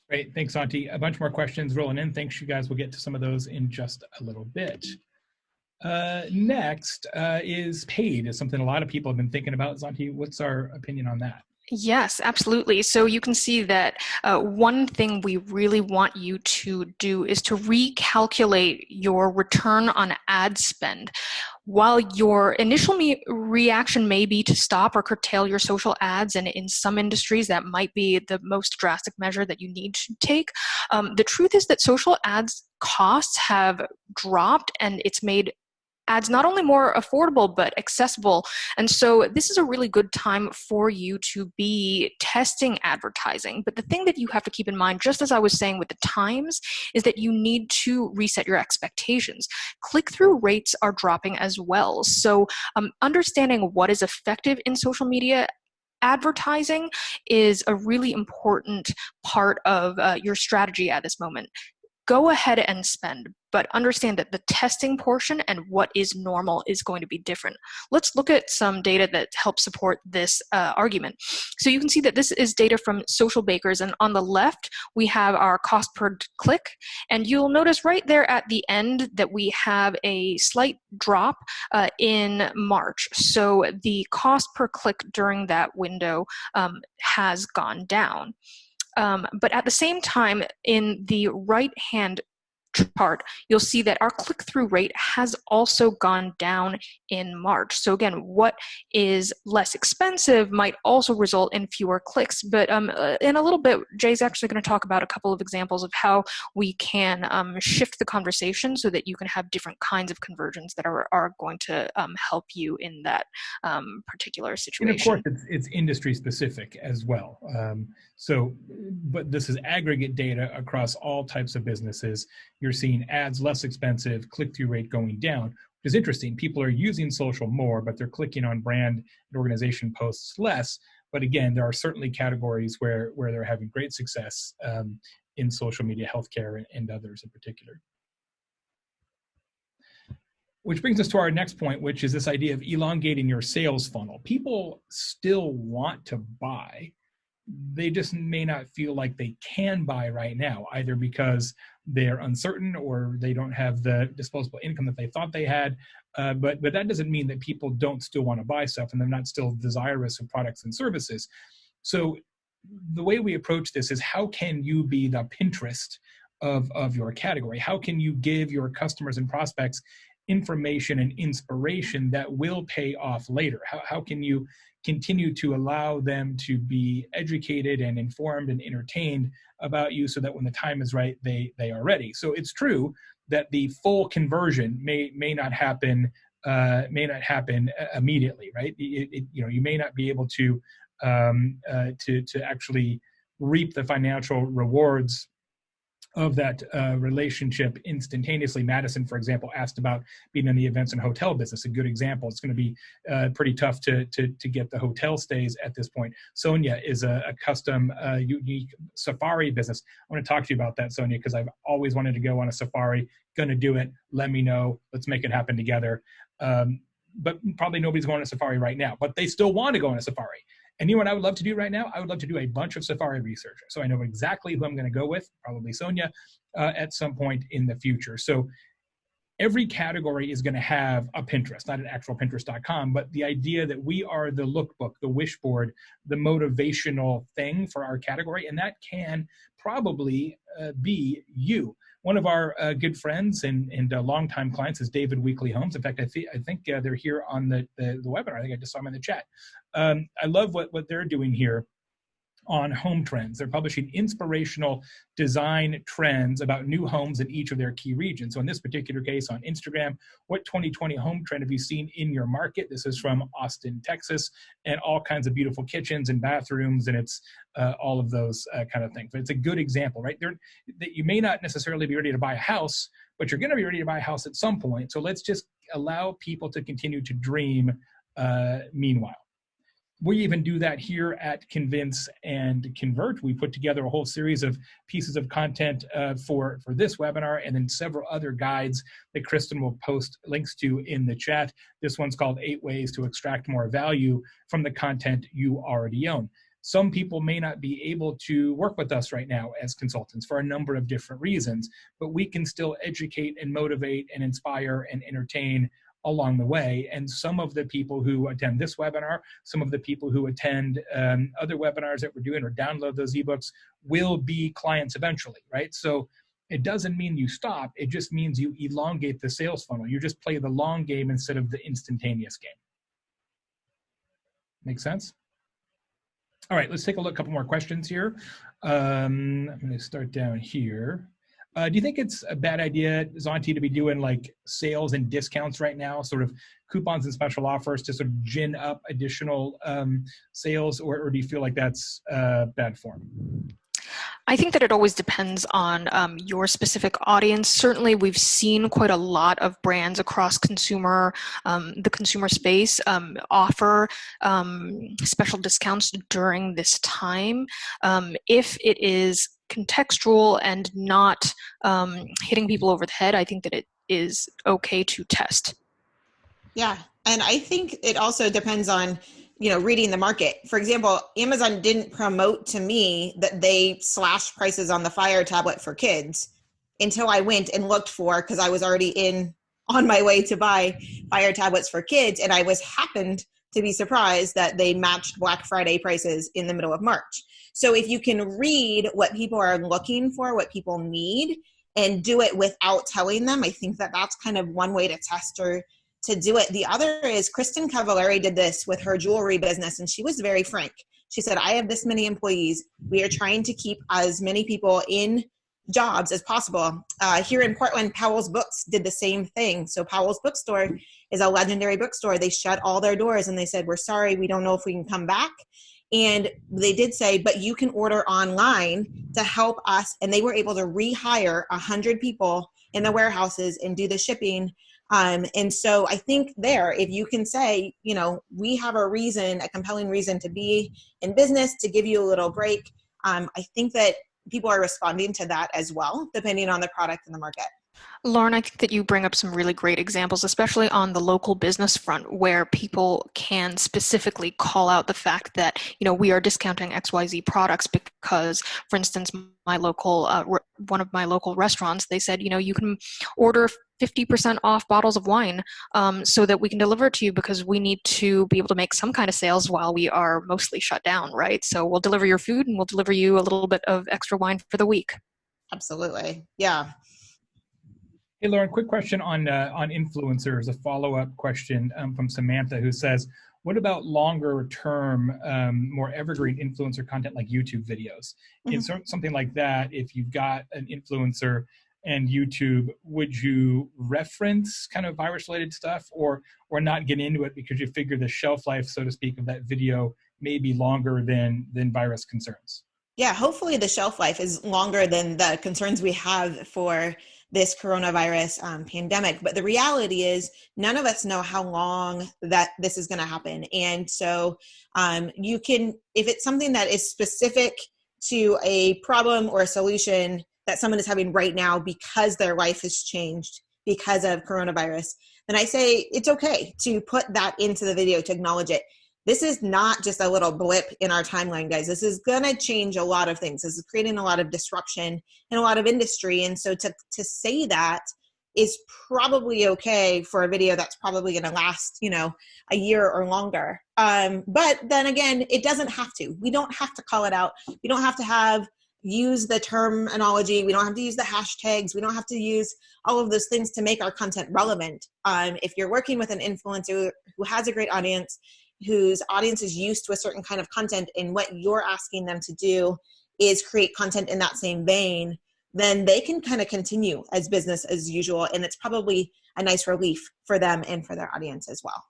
Great, thanks, Auntie. A bunch more questions rolling in. Thanks, you guys. We'll get to some of those in just a little bit. Next is paid, is something a lot of people have been thinking about. Zanti, what's our opinion on that? Yes, absolutely. So you can see that one thing we really want you to do is to recalculate your return on ad spend. While your initial reaction may be to stop or curtail your social ads, and in some industries that might be the most drastic measure that you need to take, the truth is that social ads costs have dropped, and it's made ads not only more affordable but accessible. And so this is a really good time for you to be testing advertising. But the thing that you have to keep in mind, just as I was saying with the times, is that you need to reset your expectations. Click-through rates are dropping as well. So understanding what is effective in social media advertising is a really important part of your strategy at this moment. Go ahead and spend, but understand that the testing portion and what is normal is going to be different. Let's look at some data that helps support this argument. So you can see that this is data from Social Bakers, and on the left, we have our cost per click, and you'll notice right there at the end that we have a slight drop in March. So the cost per click during that window has gone down. But at the same time, in the right-hand chart, you'll see that our click-through rate has also gone down in March. So again, what is less expensive might also result in fewer clicks. But in a little bit, Jay's actually going to talk about a couple of examples of how we can shift the conversation so that you can have different kinds of conversions that are going to help you in that particular situation. And of course, it's industry specific as well. But this is aggregate data across all types of businesses. You're seeing ads less expensive, click-through rate going down, which is interesting. People are using social more, but they're clicking on brand and organization posts less. But again, there are certainly categories where they're having great success in social media, healthcare, and others in particular. Which brings us to our next point, which is this idea of elongating your sales funnel. People still want to buy. They just may not feel like they can buy right now, either because they're uncertain or they don't have the disposable income that they thought they had. But that doesn't mean that people don't still want to buy stuff and they're not still desirous of products and services. So the way we approach this is, how can you be the Pinterest of your category? How can you give your customers and prospects information and inspiration that will pay off later? How can you continue to allow them to be educated and informed and entertained about you so that when the time is right, they are ready? So it's true that the full conversion may not happen immediately, right? You may not be able to actually reap the financial rewards of that relationship instantaneously. Madison, for example, asked about being in the events and hotel business. A good example. It's going to be pretty tough to get the hotel stays at this point. Sonia is a custom, unique safari business. I want to talk to you about that, Sonia, because I've always wanted to go on a safari. Going to do it. Let me know. Let's make it happen together. But probably nobody's going on a safari right now, but they still want to go on a safari. And you know what I would love to do right now? I would love to do a bunch of safari research. So I know exactly who I'm going to go with, probably Sonia, at some point in the future. So every category is going to have a Pinterest, not an actual Pinterest.com, but the idea that we are the lookbook, the wish board, the motivational thing for our category. And that can probably be you. One of our good friends and longtime clients is David Weekly Homes. In fact, I think they're here on the webinar. I think I just saw them in the chat. I love what they're doing here on home trends. They're publishing inspirational design trends about new homes in each of their key regions. So in this particular case on Instagram, what 2020 home trend have you seen in your market? This is from Austin, Texas, and all kinds of beautiful kitchens and bathrooms, and it's all of those kind of things. But it's a good example, right? You may not necessarily be ready to buy a house, but you're going to be ready to buy a house at some point. So let's just allow people to continue to dream meanwhile. We even do that here at Convince and Convert. We put together a whole series of pieces of content for this webinar, and then several other guides that Kristen will post links to in the chat. This one's called 8 Ways to Extract More Value from the Content You Already Own. some people may not be able to work with us right now as consultants for a number of different reasons, but we can still educate and motivate and inspire and entertain along the way. And some of the people who attend this webinar, some of the people who attend other webinars that we're doing or download those ebooks will be clients eventually, right? So it doesn't mean you stop, it just means you elongate the sales funnel. You just play the long game instead of the instantaneous game. Make sense? All right, let's take a look, a couple more questions here. I'm gonna start down here. Do you think it's a bad idea, Zonti, to be doing like sales and discounts right now, sort of coupons and special offers to sort of gin up additional sales, or do you feel like that's bad form? I think that it always depends on your specific audience. Certainly, we've seen quite a lot of brands across the consumer space offer special discounts during this time. If it is contextual and not hitting people over the head, I think that it is okay to test. Yeah, and I think it also depends on, reading the market. For example, Amazon didn't promote to me that they slashed prices on the Fire tablet for kids until I went and looked because I was already on my way to buy Fire tablets for kids, and I happened to be surprised that they matched Black Friday prices in the middle of March. So if you can read what people are looking for, what people need, and do it without telling them, I think that that's kind of one way to test or to do it. The other is Kristen Cavallari did this with her jewelry business, and she was very frank. She said, I have this many employees. We are trying to keep as many people in jobs as possible. Here in Portland, Powell's Books did the same thing. So Powell's Bookstore is a legendary bookstore. They shut all their doors and they said, we're sorry, we don't know if we can come back. And they did say, but you can order online to help us. And they were able to rehire 100 people in the warehouses and do the shipping. And so I think if you can say, we have a compelling reason to be in business, to give you a little break. I think that people are responding to that as well, depending on the product and the market. Lauren, I think that you bring up some really great examples, especially on the local business front, where people can specifically call out the fact that, we are discounting XYZ products because, for instance, one of my local restaurants, they said, you can order 50% off bottles of wine so that we can deliver it to you because we need to be able to make some kind of sales while we are mostly shut down, right? So we'll deliver your food and we'll deliver you a little bit of extra wine for the week. Absolutely. Yeah. Hey, Lauren, quick question on influencers, a follow-up question from Samantha, who says, what about longer term, more evergreen influencer content like YouTube videos? Mm-hmm. In something like that, if you've got an influencer and YouTube, would you reference kind of virus-related stuff or not get into it because you figure the shelf life, so to speak, of that video may be longer than virus concerns? Yeah, hopefully the shelf life is longer than the concerns we have for this coronavirus pandemic. But the reality is none of us know how long that this is going to happen. And so you can, if it's something that is specific to a problem or a solution that someone is having right now because their life has changed because of coronavirus, then I say it's okay to put that into the video, to acknowledge it. This is not just a little blip in our timeline, guys. This is going to change a lot of things. This is creating a lot of disruption in a lot of industry. And so to say that is probably okay for a video that's probably going to last, a year or longer. But then again, it doesn't have to. We don't have to call it out. We don't have to use the terminology. We don't have to use the hashtags. We don't have to use all of those things to make our content relevant. If you're working with an influencer who has a great audience, whose audience is used to a certain kind of content, and what you're asking them to do is create content in that same vein, then they can kind of continue as business as usual. And it's probably a nice relief for them and for their audience as well.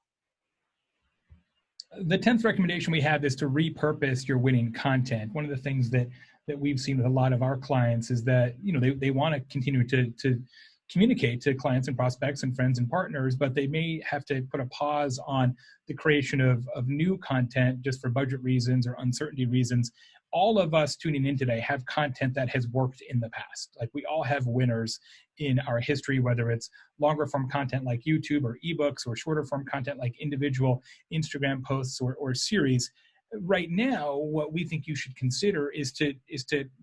The 10th recommendation we have is to repurpose your winning content. One of the things that we've seen with a lot of our clients is that, they want to continue to communicate to clients and prospects and friends and partners, but they may have to put a pause on the creation of new content just for budget reasons or uncertainty reasons. All of us tuning in today have content that has worked in the past. Like, we all have winners in our history, whether it's longer form content like YouTube or ebooks, or shorter form content like individual Instagram posts or series. Right now, what we think you should consider is to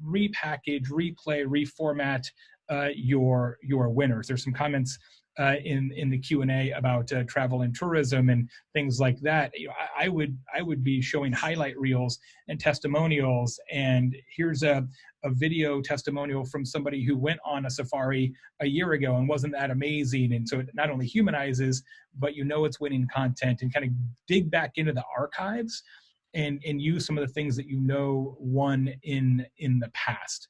repackage, replay, reformat your winners. There's some comments in the Q&A about travel and tourism and things like that. I would be showing highlight reels and testimonials. And here's a video testimonial from somebody who went on a safari a year ago and wasn't that amazing. And so it not only humanizes, but it's winning content, and kind of dig back into the archives and use some of the things that won in the past.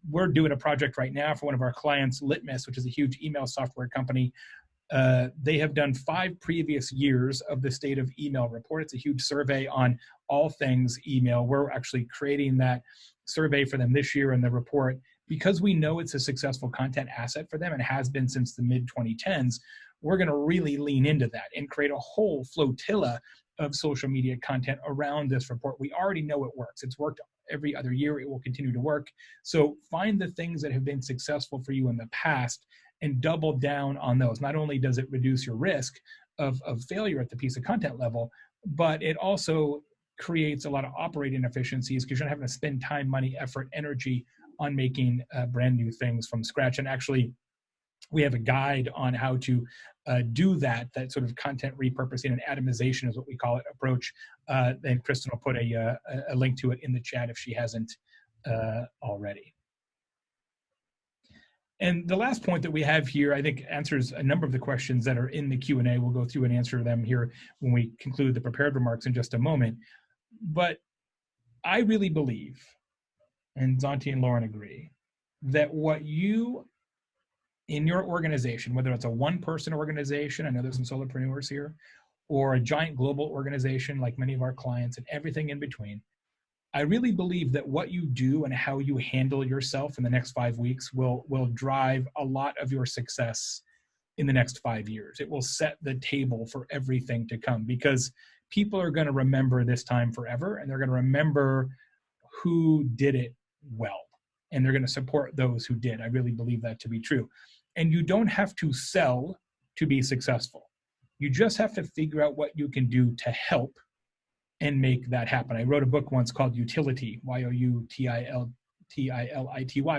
We're doing a project right now for one of our clients, Litmus, which is a huge email software company. They have done 5 previous years of the state of email report. It's a huge survey on all things email. We're actually creating that survey for them this year in the report because we know it's a successful content asset for them and has been since the mid-2010s. We're going to really lean into that and create a whole flotilla of social media content around this report. We already know it works. It's worked every other year. It will continue to work. So find the things that have been successful for you in the past and double down on those. Not only does it reduce your risk of failure at the piece of content level, but it also creates a lot of operating efficiencies because you're not having to spend time, money, effort, energy on making brand new things from scratch. And actually, we have a guide on how to do that sort of content repurposing and atomization is what we call it approach. And Kristen will put a link to it in the chat if she hasn't already. And the last point that we have here, I think, answers a number of the questions that are in the Q&A. We'll go through and answer them here when we conclude the prepared remarks in just a moment. But I really believe, and Zonti and Lauren agree, that what you in your organization, whether it's a one-person organization, I know there's some solopreneurs here, or a giant global organization like many of our clients and everything in between, I really believe that what you do and how you handle yourself in the next 5 weeks will drive a lot of your success in the next 5 years. It will set the table for everything to come because people are going to remember this time forever, and they're going to remember who did it well, and they're going to support those who did. I really believe that to be true. And you don't have to sell to be successful. You just have to figure out what you can do to help and make that happen. I wrote a book once called Utility, Y-O-U-T-I-L-I-T-Y,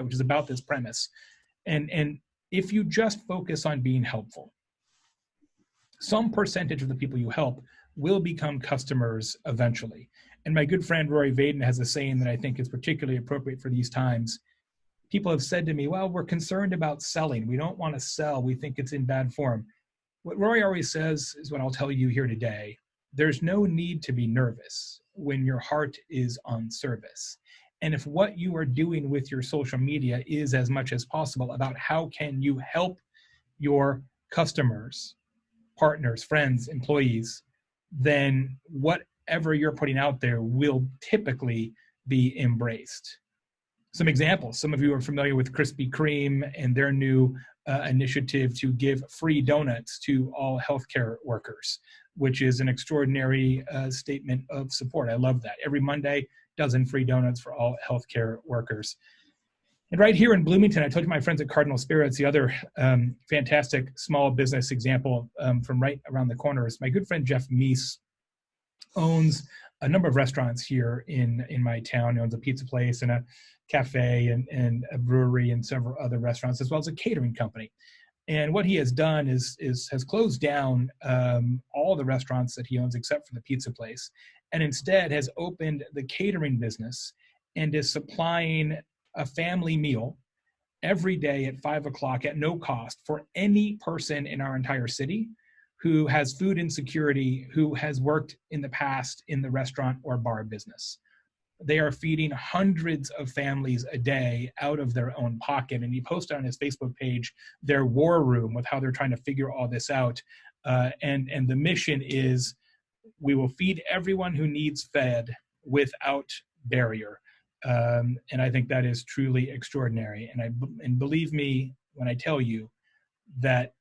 which is about this premise. And if you just focus on being helpful, some percentage of the people you help will become customers eventually. And my good friend Rory Vaden has a saying that I think is particularly appropriate for these times. People have said to me, well, we're concerned about selling. We don't want to sell. We think it's in bad form. What Rory always says is what I'll tell you here today. There's no need to be nervous when your heart is on service. And if what you are doing with your social media is as much as possible about how can you help your customers, partners, friends, employees, then whatever you're putting out there will typically be embraced. Some examples, some of you are familiar with Krispy Kreme and their new initiative to give free donuts to all healthcare workers, which is an extraordinary statement of support. I love that. Every Monday, dozen free donuts for all healthcare workers. And right here in Bloomington, I told you my friends at Cardinal Spirits, the other fantastic small business example from right around the corner is my good friend Jeff Meese owns a number of restaurants here in my town. He owns a pizza place and a cafe and a brewery and several other restaurants, as well as a catering company. And what he has done is has closed down all the restaurants that he owns except for the pizza place, and instead has opened the catering business and is supplying a family meal every day at 5 o'clock at no cost for any person in our entire city who has food insecurity, who has worked in the past in the restaurant or bar business. They are feeding hundreds of families a day out of their own pocket. And he posted on his Facebook page their war room with how they're trying to figure all this out. And the mission is, we will feed everyone who needs fed without barrier. And I think that is truly extraordinary. And believe me when I tell you that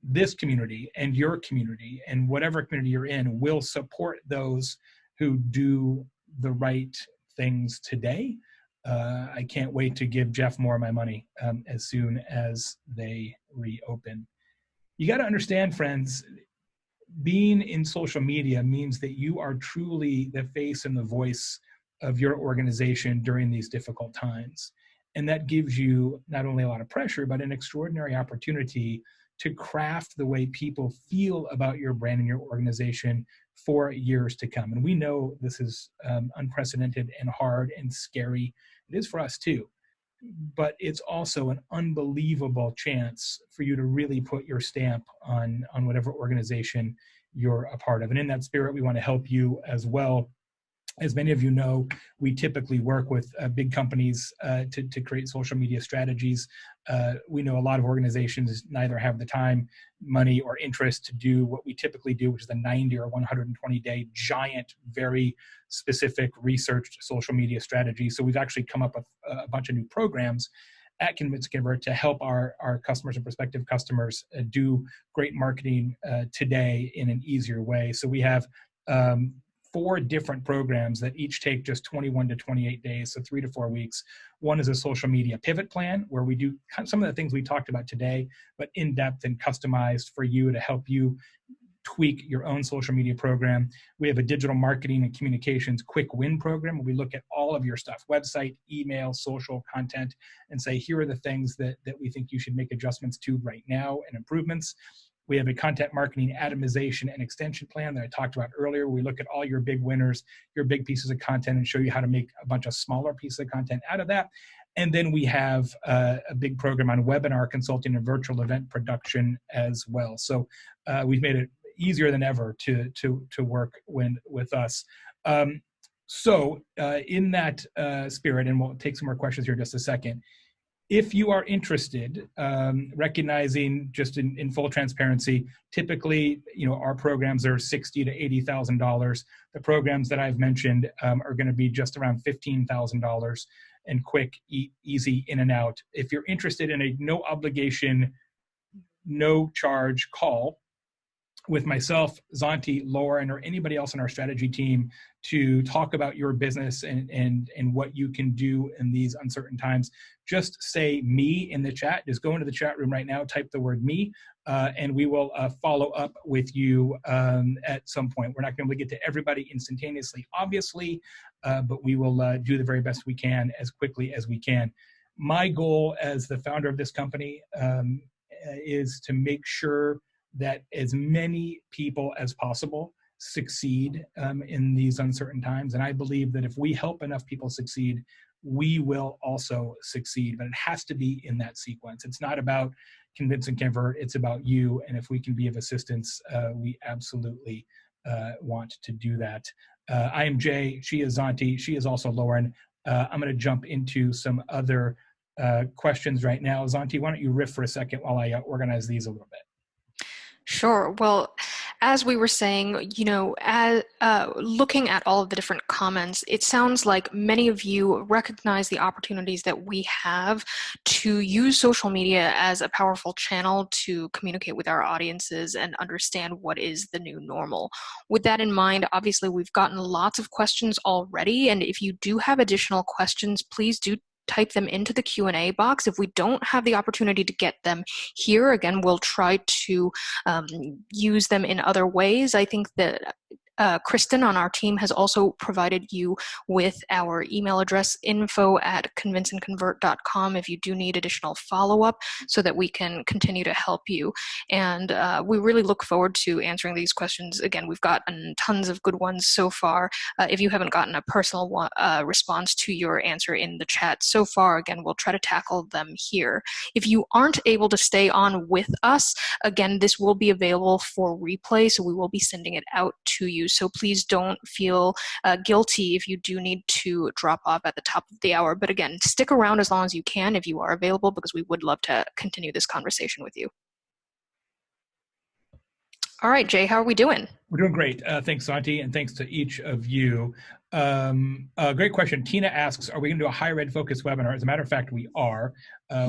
this community and your community and whatever community you're in will support those who do the right things today. I can't wait to give Jeff more of my money as soon as they reopen. You got to understand, friends, being in social media means that you are truly the face and the voice of your organization during these difficult times. And that gives you not only a lot of pressure, but an extraordinary opportunity to craft the way people feel about your brand and your organization for years to come. And we know this is unprecedented and hard and scary. It is for us too. But it's also an unbelievable chance for you to really put your stamp on whatever organization you're a part of. And in that spirit, we want to help you as well. As many of you know, we typically work with big companies to create social media strategies. We know a lot of organizations neither have the time, money, or interest to do what we typically do, which is a 90 or 120-day giant, very specific researched social media strategy. So we've actually come up with a bunch of new programs at Convince Convert to help our customers and prospective customers do great marketing today in an easier way. So we have 4 different programs that each take just 21 to 28 days, so 3 to 4 weeks. One is a social media pivot plan, where we do some of the things we talked about today, but in depth and customized for you to help you tweak your own social media program. We have a digital marketing and communications quick win program, where we look at all of your stuff, website, email, social content, and say, here are the things that we think you should make adjustments to right now and improvements. We have a content marketing atomization and extension plan that I talked about earlier. We look at all your big winners, your big pieces of content, and show you how to make a bunch of smaller pieces of content out of that. And then we have a big program on webinar consulting and virtual event production as well. So we've made it easier than ever to work with us. So in that spirit, and we'll take some more questions here in just a second, if you are interested, recognizing just in full transparency, typically, our programs are $60,000 to $80,000. The programs that I've mentioned are going to be just around $15,000 and quick, easy in and out. If you're interested in a no obligation, no charge call with myself, Zonti, Lauren, or anybody else on our strategy team to talk about your business and what you can do in these uncertain times, just say me in the chat. Just go into the chat room right now, type the word me, and we will follow up with you at some point. We're not going to be able to get to everybody instantaneously, obviously, but we will do the very best we can as quickly as we can. My goal as the founder of this company is to make sure that as many people as possible succeed in these uncertain times. And I believe that if we help enough people succeed, we will also succeed. But it has to be in that sequence. It's not about convince and convert, it's about you. And if we can be of assistance, we absolutely want to do that. I am Jay, she is Zonti, she is also Lauren. I'm gonna jump into some other questions right now. Zonti, why don't you riff for a second while I organize these a little bit? Sure. Well, as we were saying, looking at all of the different comments, it sounds like many of you recognize the opportunities that we have to use social media as a powerful channel to communicate with our audiences and understand what is the new normal. With that in mind, obviously, we've gotten lots of questions already, and if you do have additional questions, please do type them into the Q&A box. If we don't have the opportunity to get them here, again, we'll try to use them in other ways. I think that Kristen on our team has also provided you with our email address, info@convinceandconvert.com, if you do need additional follow-up so that we can continue to help you. And we really look forward to answering these questions. Again, we've gotten tons of good ones so far. If you haven't gotten a personal response to your answer in the chat so far, again, we'll try to tackle them here. If you aren't able to stay on with us, again, this will be available for replay, so we will be sending it out to you. So please don't feel guilty if you do need to drop off at the top of the hour. But again, stick around as long as you can if you are available, because we would love to continue this conversation with you. All right, Jay, how are we doing? We're doing great. Thanks, Santi, and thanks to each of you. Great question. Tina asks, are we going to do a higher ed focused webinar? As a matter of fact, we are.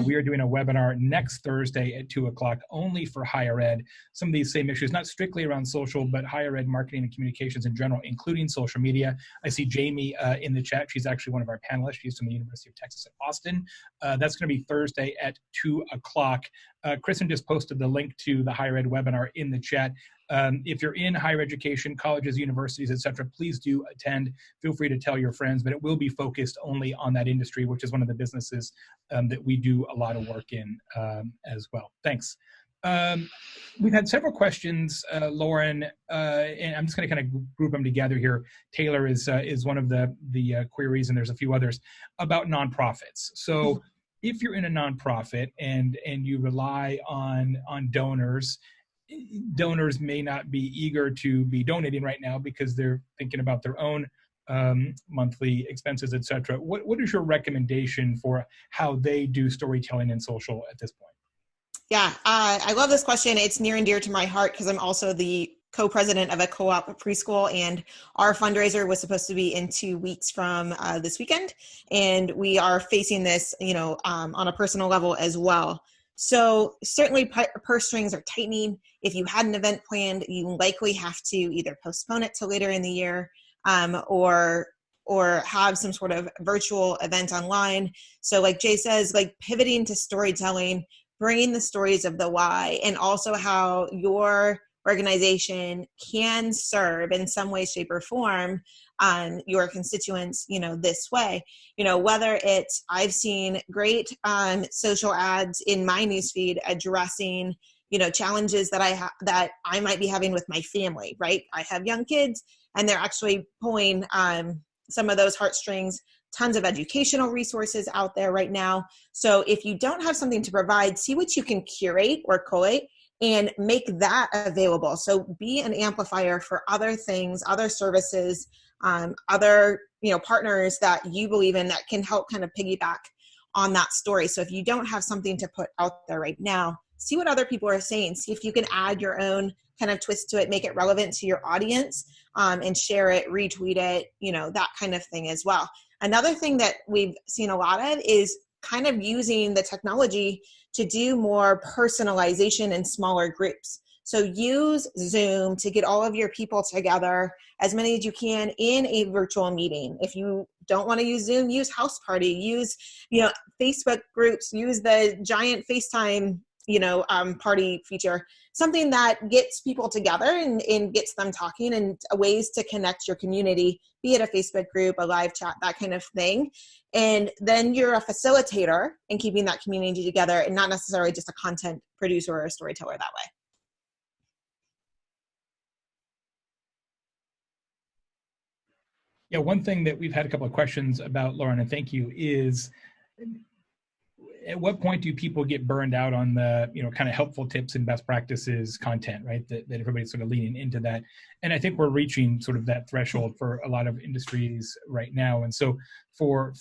We are doing a webinar next Thursday at 2 o'clock only for higher ed. Some of these same issues, not strictly around social, but higher ed marketing and communications in general, including social media. I see Jamie in the chat. She's actually one of our panelists. She's from the University of Texas at Austin. That's going to be Thursday at 2 o'clock. Kristen just posted the link to the higher ed webinar in the chat. If you're in higher education, colleges, universities, etc., please do attend. Feel free to tell your friends, but it will be focused only on that industry, which is one of the businesses that we do a lot of work in as well. Thanks. We've had several questions, Lauren, and I'm just going to kind of group them together here. Taylor is one of the queries, and there's a few others about nonprofits. So if you're in a nonprofit and you rely on donors may not be eager to be donating right now because they're thinking about their own monthly expenses, etc. What is your recommendation for how they do storytelling and social at this point? Yeah, I love this question. It's near and dear to my heart because I'm also the co-president of a co-op preschool, and our fundraiser was supposed to be in 2 weeks from this weekend, and we are facing this, on a personal level as well. So certainly purse strings are tightening. If you had an event planned, you likely have to either postpone it to later in the year or have some sort of virtual event online. So like Jay says, like pivoting to storytelling, bringing the stories of the why, and also how your organization can serve in some way, shape, or form your constituents, this way. Whether it's, I've seen great social ads in my newsfeed addressing, challenges that I might be having with my family, right? I have young kids, and they're actually pulling some of those heartstrings. Tons of educational resources out there right now. So if you don't have something to provide, see what you can curate or collate and make that available. So be an amplifier for other things, other services, other partners that you believe in that can help kind of piggyback on that story. So if you don't have something to put out there right now, see what other people are saying. See if you can add your own kind of twist to it, make it relevant to your audience, and share it, retweet it, that kind of thing as well. Another thing that we've seen a lot of is kind of using the technology to do more personalization in smaller groups. So use Zoom to get all of your people together, as many as you can, in a virtual meeting. If you don't want to use Zoom, use House Party, use Facebook groups, use the giant FaceTime party feature, something that gets people together and gets them talking, and ways to connect your community, be it a Facebook group, a live chat, that kind of thing. And then you're a facilitator in keeping that community together, and not necessarily just a content producer or a storyteller that way. Yeah, one thing that we've had a couple of questions about, Lauren, and thank you, is at what point do people get burned out on the kind of helpful tips and best practices content, right? That everybody's sort of leaning into that. And I think we're reaching sort of that threshold for a lot of industries right now. And so for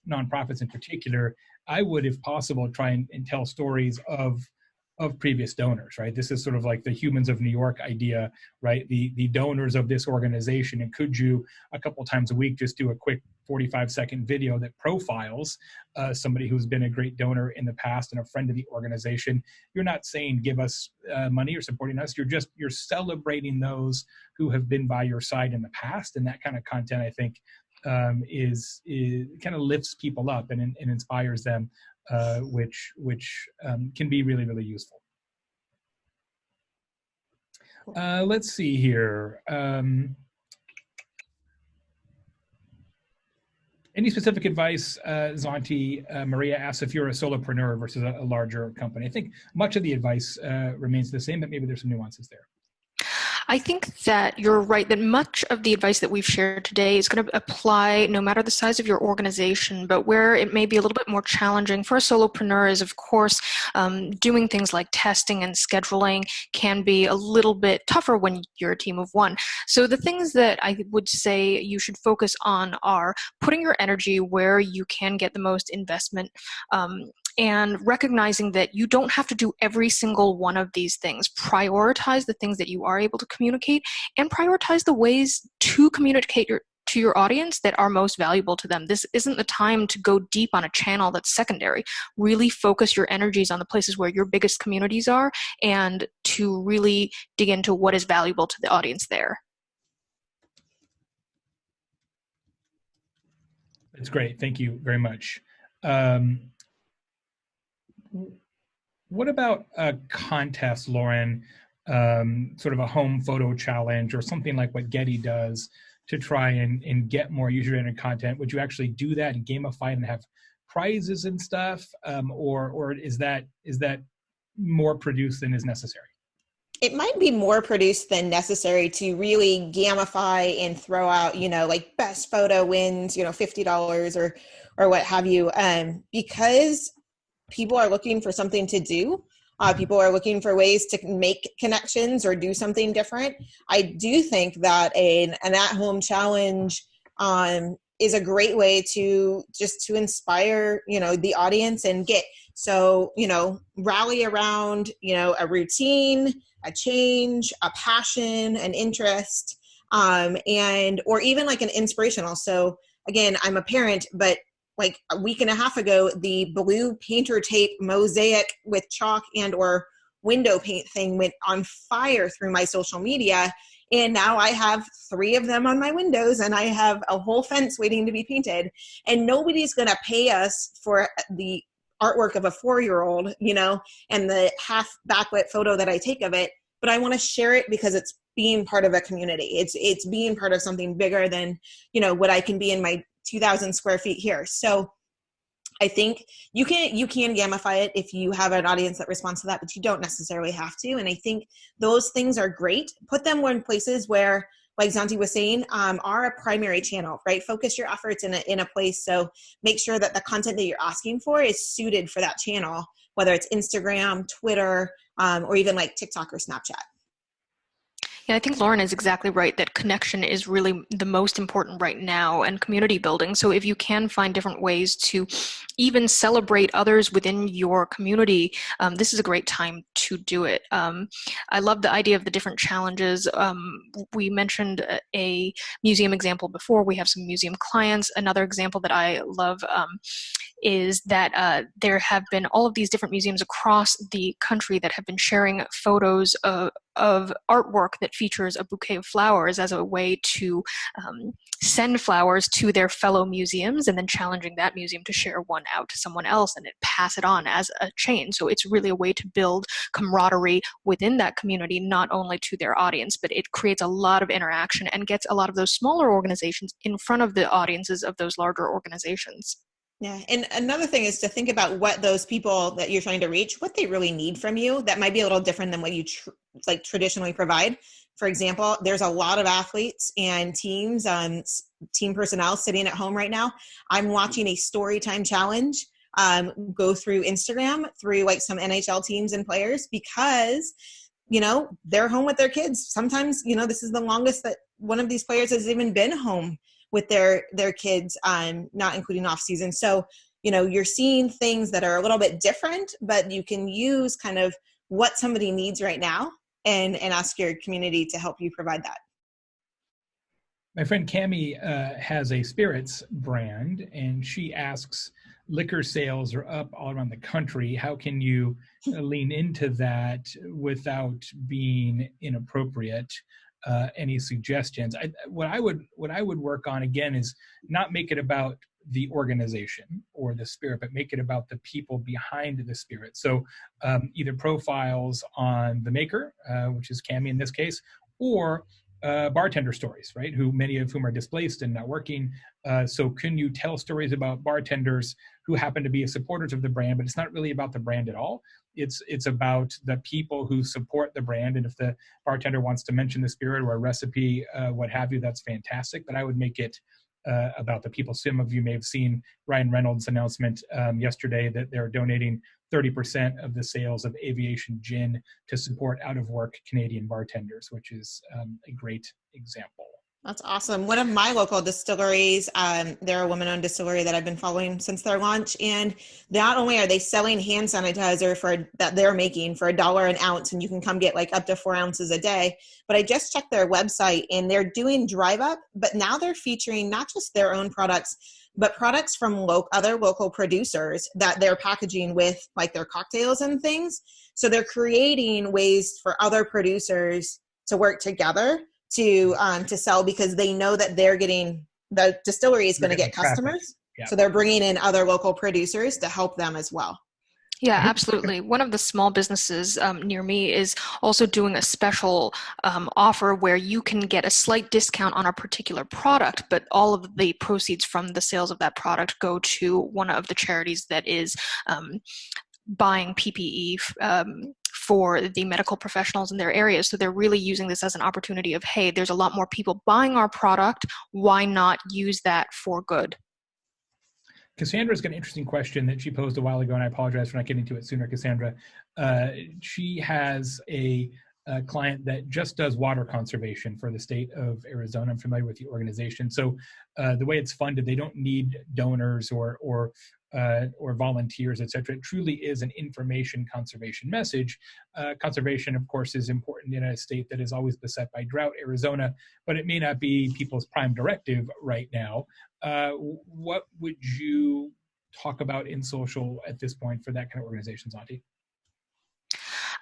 nonprofits in particular, I would, if possible, try and tell stories of previous donors, right? This is sort of like the Humans of New York idea, right? The donors of this organization, and could you a couple times a week just do a quick 45-second video that profiles somebody who's been a great donor in the past and a friend of the organization. You're not saying give us money or supporting us. You're celebrating those who have been by your side in the past, and that kind of content, I think, is kind of lifts people up and inspires them, which can be really, really useful. Let's see here. Any specific advice, Zonti? Maria asks if you're a solopreneur versus a larger company. I think much of the advice remains the same, but maybe there's some nuances there. I think that you're right, that much of the advice that we've shared today is going to apply no matter the size of your organization, but where it may be a little bit more challenging for a solopreneur is, of course, doing things like testing and scheduling can be a little bit tougher when you're a team of one. So the things that I would say you should focus on are putting your energy where you can get the most investment and recognizing that you don't have to do every single one of these things. Prioritize the things that you are able to communicate, and prioritize the ways to communicate to your audience that are most valuable to them. This isn't the time to go deep on a channel that's secondary. Really focus your energies on the places where your biggest communities are, and to really dig into what is valuable to the audience there. That's great. Thank you very much. What about a contest, Lauren, sort of a home photo challenge or something like what Getty does to try and get more user-generated content? Would you actually do that and gamify it and have prizes and stuff? Or is that more produced than is necessary? It might be more produced than necessary to really gamify and throw out, like best photo wins, $50 or what have you, because people are looking for something to do. People are looking for ways to make connections or do something different. I do think that an at-home challenge is a great way to inspire, the audience and rally around, a routine, a change, a passion, an interest, or even like an inspirational. So again, I'm a parent, but like a week and a half ago, the blue painter tape mosaic with chalk and or window paint thing went on fire through my social media. And now I have 3 of them on my windows, and I have a whole fence waiting to be painted. And nobody's going to pay us for the artwork of a 4-year-old, and the half backlit photo that I take of it. But I want to share it because it's being part of a community. It's being part of something bigger than, what I can be in my 2,000 square feet here. So I think you can gamify it if you have an audience that responds to that, but you don't necessarily have to. And I think those things are great. Put them in places where, like Zanti was saying, are a primary channel, right? Focus your efforts in a place. So make sure that the content that you're asking for is suited for that channel, whether it's Instagram, Twitter, or even like TikTok or Snapchat. Yeah, I think Lauren is exactly right that connection is really the most important right now, and community building. So if you can find different ways to even celebrate others within your community, this is a great time to do it. I love the idea of the different challenges. We mentioned a museum example before. We have some museum clients. Another example that I love is that there have been all of these different museums across the country that have been sharing photos of artwork that features a bouquet of flowers as a way to send flowers to their fellow museums, and then challenging that museum to share one out to someone else and pass it on as a chain. So it's really a way to build camaraderie within that community, not only to their audience, but it creates a lot of interaction and gets a lot of those smaller organizations in front of the audiences of those larger organizations. Yeah. And another thing is to think about what those people that you're trying to reach, what they really need from you. That might be a little different than what you traditionally provide. For example, there's a lot of athletes and teams, team personnel sitting at home right now. I'm watching a story time challenge go through Instagram through like some NHL teams and players because, they're home with their kids. Sometimes, this is the longest that one of these players has even been home with their kids, not including off season. So, you're seeing things that are a little bit different, but you can use kind of what somebody needs right now and ask your community to help you provide that. My friend Cami has a spirits brand, and she asks, liquor sales are up all around the country. How can you lean into that without being inappropriate? Any suggestions? What I would work on again is not make it about the organization or the spirit, but make it about the people behind the spirit. So either profiles on the maker, which is Cami in this case, or bartender stories, right? Many of whom are displaced and not working. So can you tell stories about bartenders who happen to be supporters of the brand, but it's not really about the brand at all. It's about the people who support the brand. And if the bartender wants to mention the spirit or a recipe, what have you, that's fantastic. But I would make it about the people. Some of you may have seen Ryan Reynolds' announcement yesterday that they're donating 30% of the sales of aviation gin to support out-of-work Canadian bartenders, which is a great example. That's awesome. One of my local distilleries, they're a woman-owned distillery that I've been following since their launch. And not only are they selling hand sanitizer that they're making for $1 an ounce, and you can come get like up to 4 ounces a day, but I just checked their website and they're doing drive up, but now they're featuring not just their own products, but products from other local producers that they're packaging with like their cocktails and things. So they're creating ways for other producers to work together to sell, because they know that the distillery is going to get customers. Yeah. So they're bringing in other local producers to help them as well. Yeah, absolutely. One of the small businesses near me is also doing a special offer where you can get a slight discount on a particular product, but all of the proceeds from the sales of that product go to one of the charities that is buying PPE for the medical professionals in their areas. So they're really using this as an opportunity of, hey, there's a lot more people buying our product. Why not use that for good? Cassandra's got an interesting question that she posed a while ago, and I apologize for not getting to it sooner, Cassandra. She has a client that just does water conservation for the state of Arizona. I'm familiar with the organization. So the way it's funded, they don't need donors or volunteers, et cetera. It truly is an information conservation message. Conservation, of course, is important in a state that is always beset by drought, Arizona, but it may not be people's prime directive right now. What would you talk about in social at this point for that kind of organization, Zanti?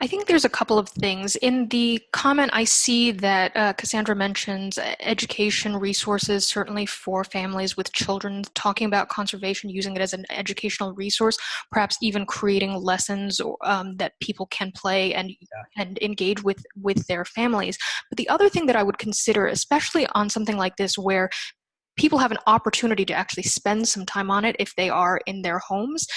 I think there's a couple of things. In the comment, I see that Cassandra mentions education resources, certainly for families with children, talking about conservation, using it as an educational resource, perhaps even creating lessons that people can play and engage with their families. But the other thing that I would consider, especially on something like this where people have an opportunity to actually spend some time on it if they are in their homes,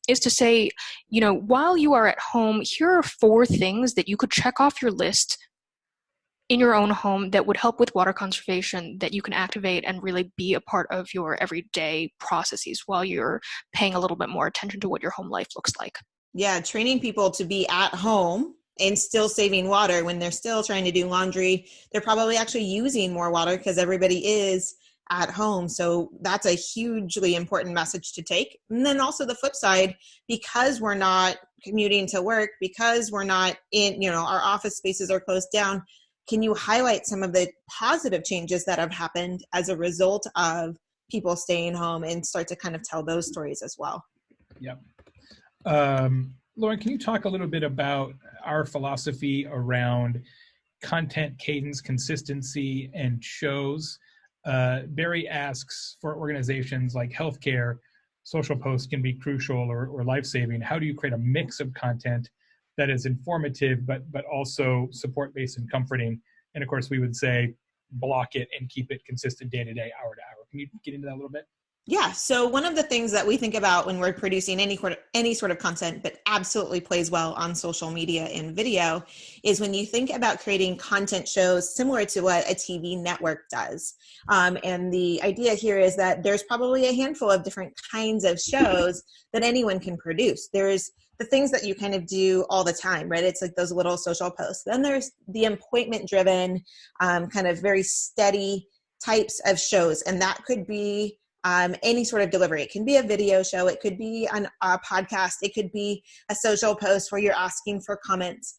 is to say, while you are at home, here are 4 things that you could check off your list in your own home that would help with water conservation, that you can activate and really be a part of your everyday processes while you're paying a little bit more attention to what your home life looks like. Yeah, training people to be at home and still saving water when they're still trying to do laundry. They're probably actually using more water because everybody is at home. So that's a hugely important message to take. And then also the flip side, because we're not commuting to work, because we're not in, our office spaces are closed down, can you highlight some of the positive changes that have happened as a result of people staying home and start to kind of tell those stories as well? Yep. Lauren, can you talk a little bit about our philosophy around content, cadence, consistency, and shows? Barry asks, for organizations like healthcare, social posts can be crucial or life-saving. How do you create a mix of content that is informative, but also support-based and comforting? And of course, we would say block it and keep it consistent day to day, hour to hour. Can you get into that a little bit? Yeah. So one of the things that we think about when we're producing any sort of content, but absolutely plays well on social media and video, is when you think about creating content shows similar to what a TV network does. And the idea here is that there's probably a handful of different kinds of shows that anyone can produce. There's the things that you kind of do all the time, right? It's like those little social posts. Then there's the appointment-driven, kind of very steady types of shows. And that could be any sort of delivery. It can be a video show. It could be a podcast. It could be a social post where you're asking for comments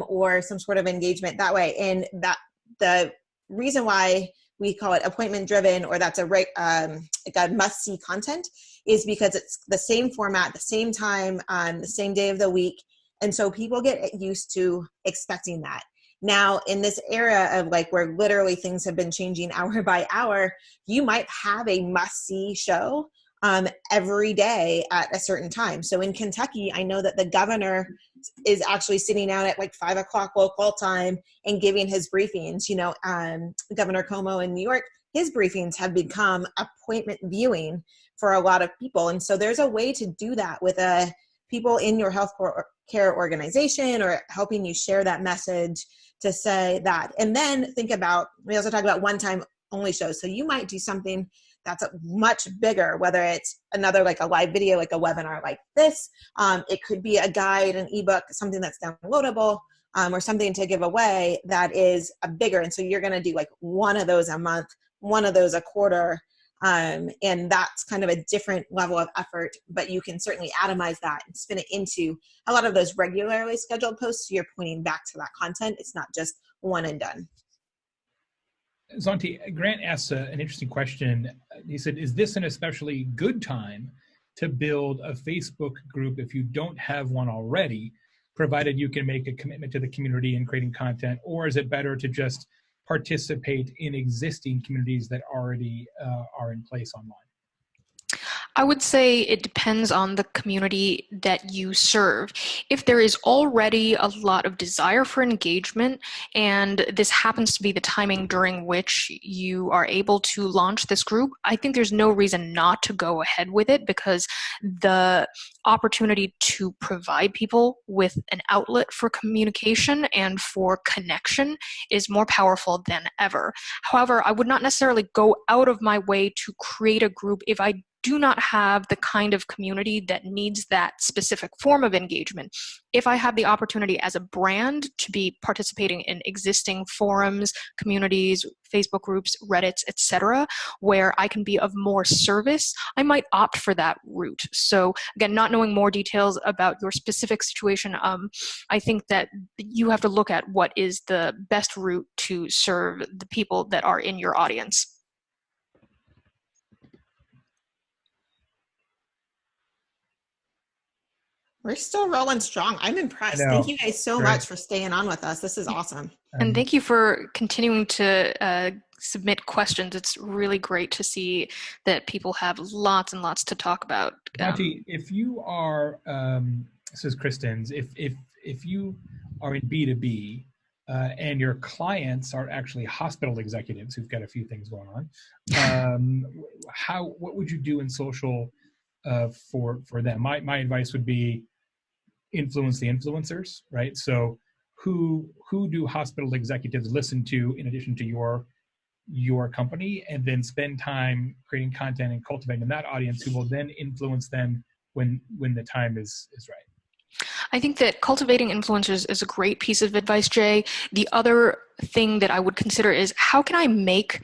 or some sort of engagement that way. And that the reason why we call it appointment driven, or that's a must see content, is because it's the same format, the same time, the same day of the week. And so people get used to expecting that. Now, in this era of where literally things have been changing hour by hour, you might have a must-see show every day at a certain time. So in Kentucky, I know that the governor is actually sitting out at 5 o'clock local time and giving his briefings. Governor Cuomo in New York, his briefings have become appointment viewing for a lot of people. And so there's a way to do that with people in your health care organization, or helping you share that message to say that. And then we also talk about one-time only shows. So you might do something that's much bigger, whether it's another a live video, like a webinar like this. It could be a guide, an ebook, something that's downloadable. or something to give away that is a bigger. And so you're going to do like one of those a month, one of those a quarter. And that's kind of a different level of effort, but you can certainly atomize that and spin it into a lot of those regularly scheduled posts. So you're pointing back to that content. It's not just one and done. Zonti, Grant asked an interesting question. He said, is this an especially good time to build a Facebook group if you don't have one already, provided you can make a commitment to the community and creating content, or is it better to just participate in existing communities that already are in place online? I would say it depends on the community that you serve. If there is already a lot of desire for engagement, and this happens to be the timing during which you are able to launch this group, I think there's no reason not to go ahead with it, because the opportunity to provide people with an outlet for communication and for connection is more powerful than ever. However, I would not necessarily go out of my way to create a group if I do not have the kind of community that needs that specific form of engagement. If I have the opportunity as a brand to be participating in existing forums, communities, Facebook groups, Reddits, etc., where I can be of more service, I might opt for that route. So again, not knowing more details about your specific situation, I think that you have to look at what is the best route to serve the people that are in your audience. We're still rolling strong. I'm impressed. Thank you guys so much for staying on with us. This is awesome. And thank you for continuing to submit questions. It's really great to see that people have lots and lots to talk about. Monty, if you are, this is Kristen's, if you are in B2B and your clients are actually hospital executives who've got a few things going on, what would you do in social for them? My advice would be influence the influencers, right? So who do hospital executives listen to in addition to your company, and then spend time creating content and cultivating that audience who will then influence them when the time is right. I think that cultivating influencers is a great piece of advice, Jay. The other thing that I would consider is, how can I make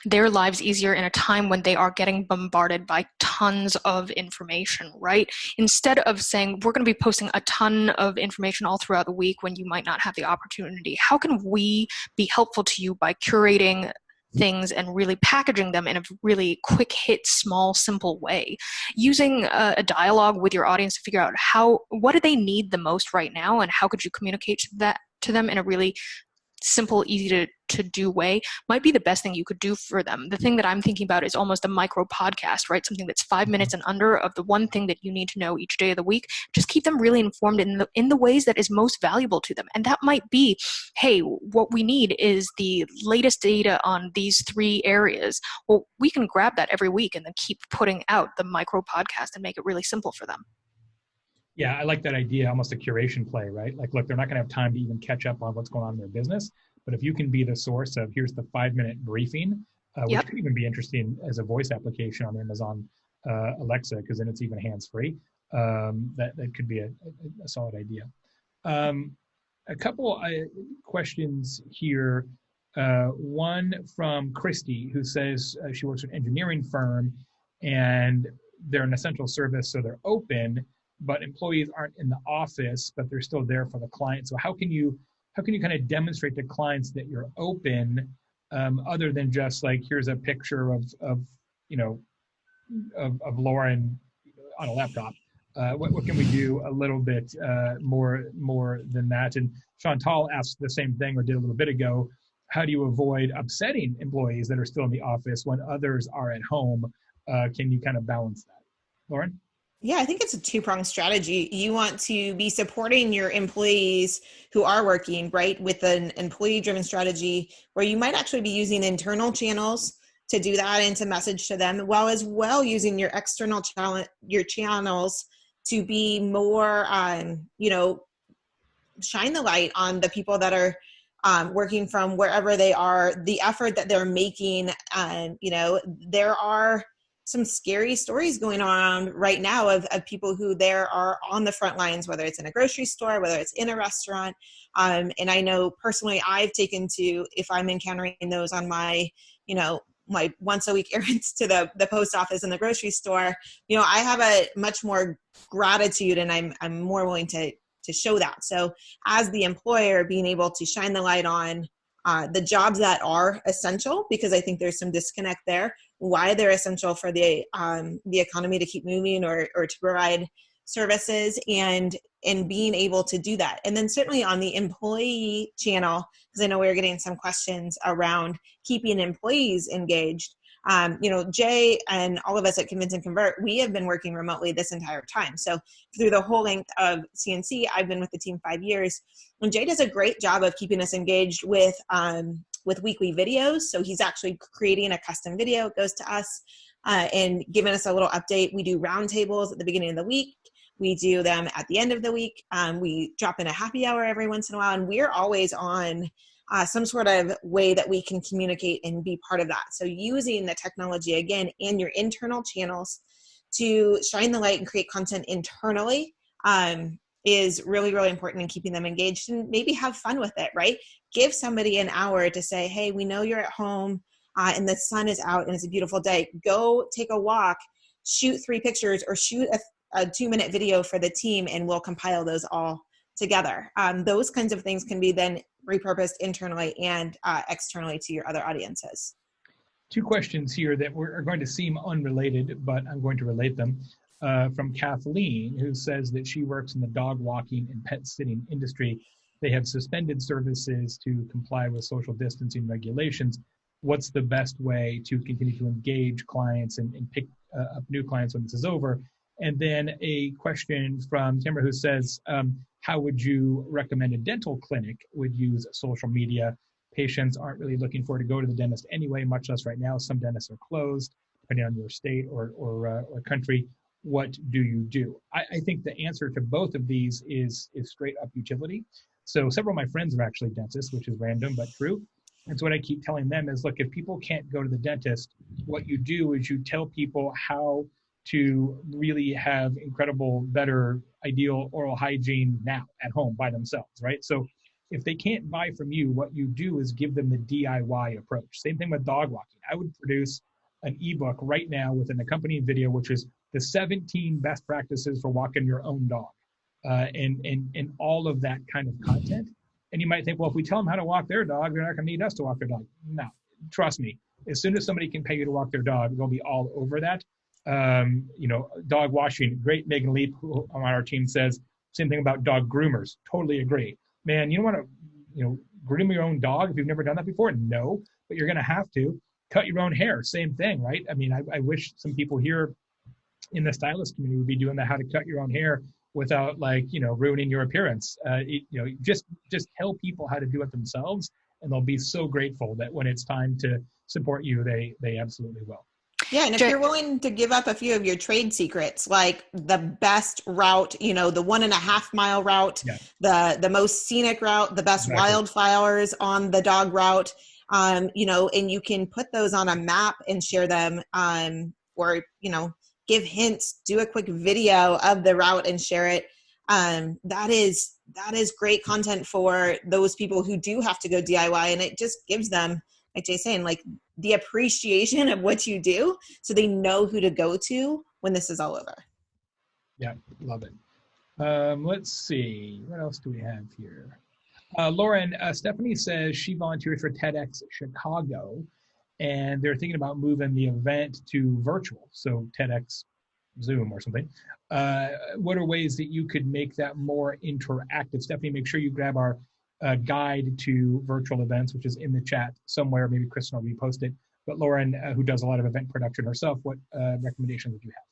their lives easier in a time when they are getting bombarded by tons of information, right? Instead of saying, we're going to be posting a ton of information all throughout the week when you might not have the opportunity, how can we be helpful to you by curating things and really packaging them in a really quick hit, small, simple way, using a dialogue with your audience to figure out what do they need the most right now, and how could you communicate that to them in a really simple, easy to do way, might be the best thing you could do for them. The thing that I'm thinking about is almost a micro podcast, right? Something that's 5 minutes and under of the one thing that you need to know each day of the week. Just keep them really informed in the ways that is most valuable to them. And that might be, hey, what we need is the latest data on these 3 areas. Well, we can grab that every week and then keep putting out the micro podcast and make it really simple for them. Yeah, I like that idea, almost a curation play, right? Like, look, they're not going to have time to even catch up on what's going on in their business. But if you can be the source of, here's the 5-minute briefing, which could even be interesting as a voice application on Amazon Alexa, because then it's even hands-free, that could be a solid idea. A couple questions here. One from Christy, who says she works at an engineering firm, and they're an essential service, so they're open, but employees aren't in the office, but they're still there for the client. So how can you kind of demonstrate to clients that you're open, other than just like, here's a picture of Lauren on a laptop? What can we do a little bit more than that? And Chantal asked the same thing, or did a little bit ago. How do you avoid upsetting employees that are still in the office when others are at home? Can you kind of balance that? Lauren? Yeah, I think it's a 2-pronged strategy. You want to be supporting your employees who are working, right, with an employee-driven strategy where you might actually be using internal channels to do that and to message to them, while as well using your external channels to be more, shine the light on the people that are working from wherever they are, the effort that they're making. There are some scary stories going on right now of people who there are on the front lines, whether it's in a grocery store, whether it's in a restaurant. And I know personally, I've taken to, if I'm encountering those on my, my once a week errands to the post office and the grocery store, I have a much more gratitude, and I'm more willing to show that. So as the employer, being able to shine the light on the jobs that are essential, because I think there's some disconnect there, why they're essential for the economy to keep moving or to provide services, and being able to do that. And then certainly on the employee channel, because I know we were getting some questions around keeping employees engaged. Jay and all of us at Convince and Convert, we have been working remotely this entire time. So through the whole length of CNC, I've been with the team 5 years, and Jay does a great job of keeping us engaged with weekly videos. So he's actually creating a custom video. It goes to us and giving us a little update. We do roundtables at the beginning of the week. We do them at the end of the week. We drop in a happy hour every once in a while, and we're always on some sort of way that we can communicate and be part of that. So using the technology, again, in your internal channels to shine the light and create content internally is really, really important in keeping them engaged, and maybe have fun with it, right? Give somebody an hour to say, hey, we know you're at home and the sun is out and it's a beautiful day. Go take a walk, shoot 3 pictures, or shoot a 2-minute video for the team, and we'll compile those all together. Those kinds of things can be then repurposed internally and externally to your other audiences. 2 questions here that are going to seem unrelated, but I'm going to relate them. From Kathleen, who says that she works in the dog walking and pet sitting industry. They have suspended services to comply with social distancing regulations. What's the best way to continue to engage clients and pick up new clients when this is over? And then a question from Timber, who says, how would you recommend a dental clinic would use social media? Patients aren't really looking forward to go to the dentist anyway, much less right now. Some dentists are closed, depending on your state or country. What do you do? I think the answer to both of these is straight up utility. So several of my friends are actually dentists, which is random but true. And so what I keep telling them is, look, if people can't go to the dentist, what you do is you tell people how to really have incredible, better, ideal oral hygiene now at home by themselves, right? So if they can't buy from you, what you do is give them the DIY approach. Same thing with dog walking. I would produce an ebook right now with an accompanying video, which is the 17 best practices for walking your own dog, and all of that kind of content. And you might think, well, if we tell them how to walk their dog, they're not going to need us to walk their dog. No, trust me. As soon as somebody can pay you to walk their dog, they'll be all over that. Dog washing, great. Megan Leap, who on our team, says same thing about dog groomers. Totally agree. Man, you don't want to, groom your own dog if you've never done that before. No, but you're going to have to. Cut your own hair, same thing, right? I mean, I wish some people here in the stylist community would be doing the how to cut your own hair without ruining your appearance. Just tell people how to do it themselves, and they'll be so grateful that when it's time to support you, they absolutely will. Yeah, and if you're willing to give up a few of your trade secrets, like the best route, the 1.5 mile route, yeah, the most scenic route, the best wildflowers on the dog route, and you can put those on a map and share them, or give hints, do a quick video of the route and share it. That is great content for those people who do have to go DIY, and it just gives them, like Jay's saying, like the appreciation of what you do, so they know who to go to when this is all over. Yeah, love it. Let's see, what else do we have here? Lauren, Stephanie says she volunteers for TEDx Chicago, and they're thinking about moving the event to virtual, so TEDx Zoom or something. What are ways that you could make that more interactive? Stephanie, make sure you grab our guide to virtual events, which is in the chat somewhere. Maybe Kristen will repost it. But Lauren, who does a lot of event production herself, what recommendations would you have?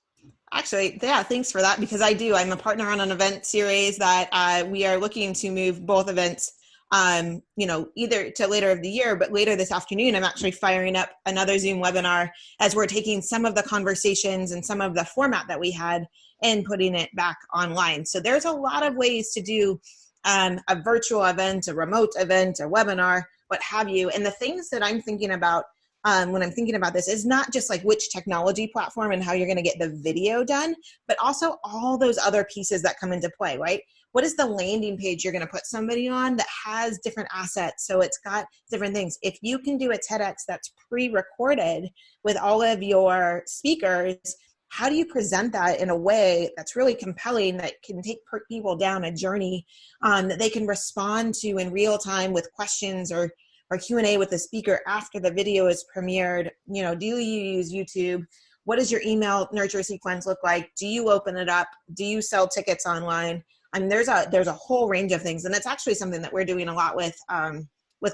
Actually, yeah, thanks for that, because I'm a partner on an event series that we are looking to move both events, either to later of the year, but later this afternoon, I'm actually firing up another Zoom webinar as we're taking some of the conversations and some of the format that we had and putting it back online. So there's a lot of ways to do a virtual event, a remote event, a webinar, what have you. And the things that I'm thinking about when I'm thinking about this is not just like which technology platform and how you're going to get the video done, but also all those other pieces that come into play, right? What is the landing page you're going to put somebody on that has different assets? So it's got different things. If you can do a TEDx that's pre-recorded with all of your speakers, how do you present that in a way that's really compelling, that can take people down a journey that they can respond to in real time with questions or Q&A with the speaker after the video is premiered? You know, do you use YouTube? What does your email nurture sequence look like? Do you open it up? Do you sell tickets online? I mean, there's a whole range of things, and it's actually something that we're doing a lot with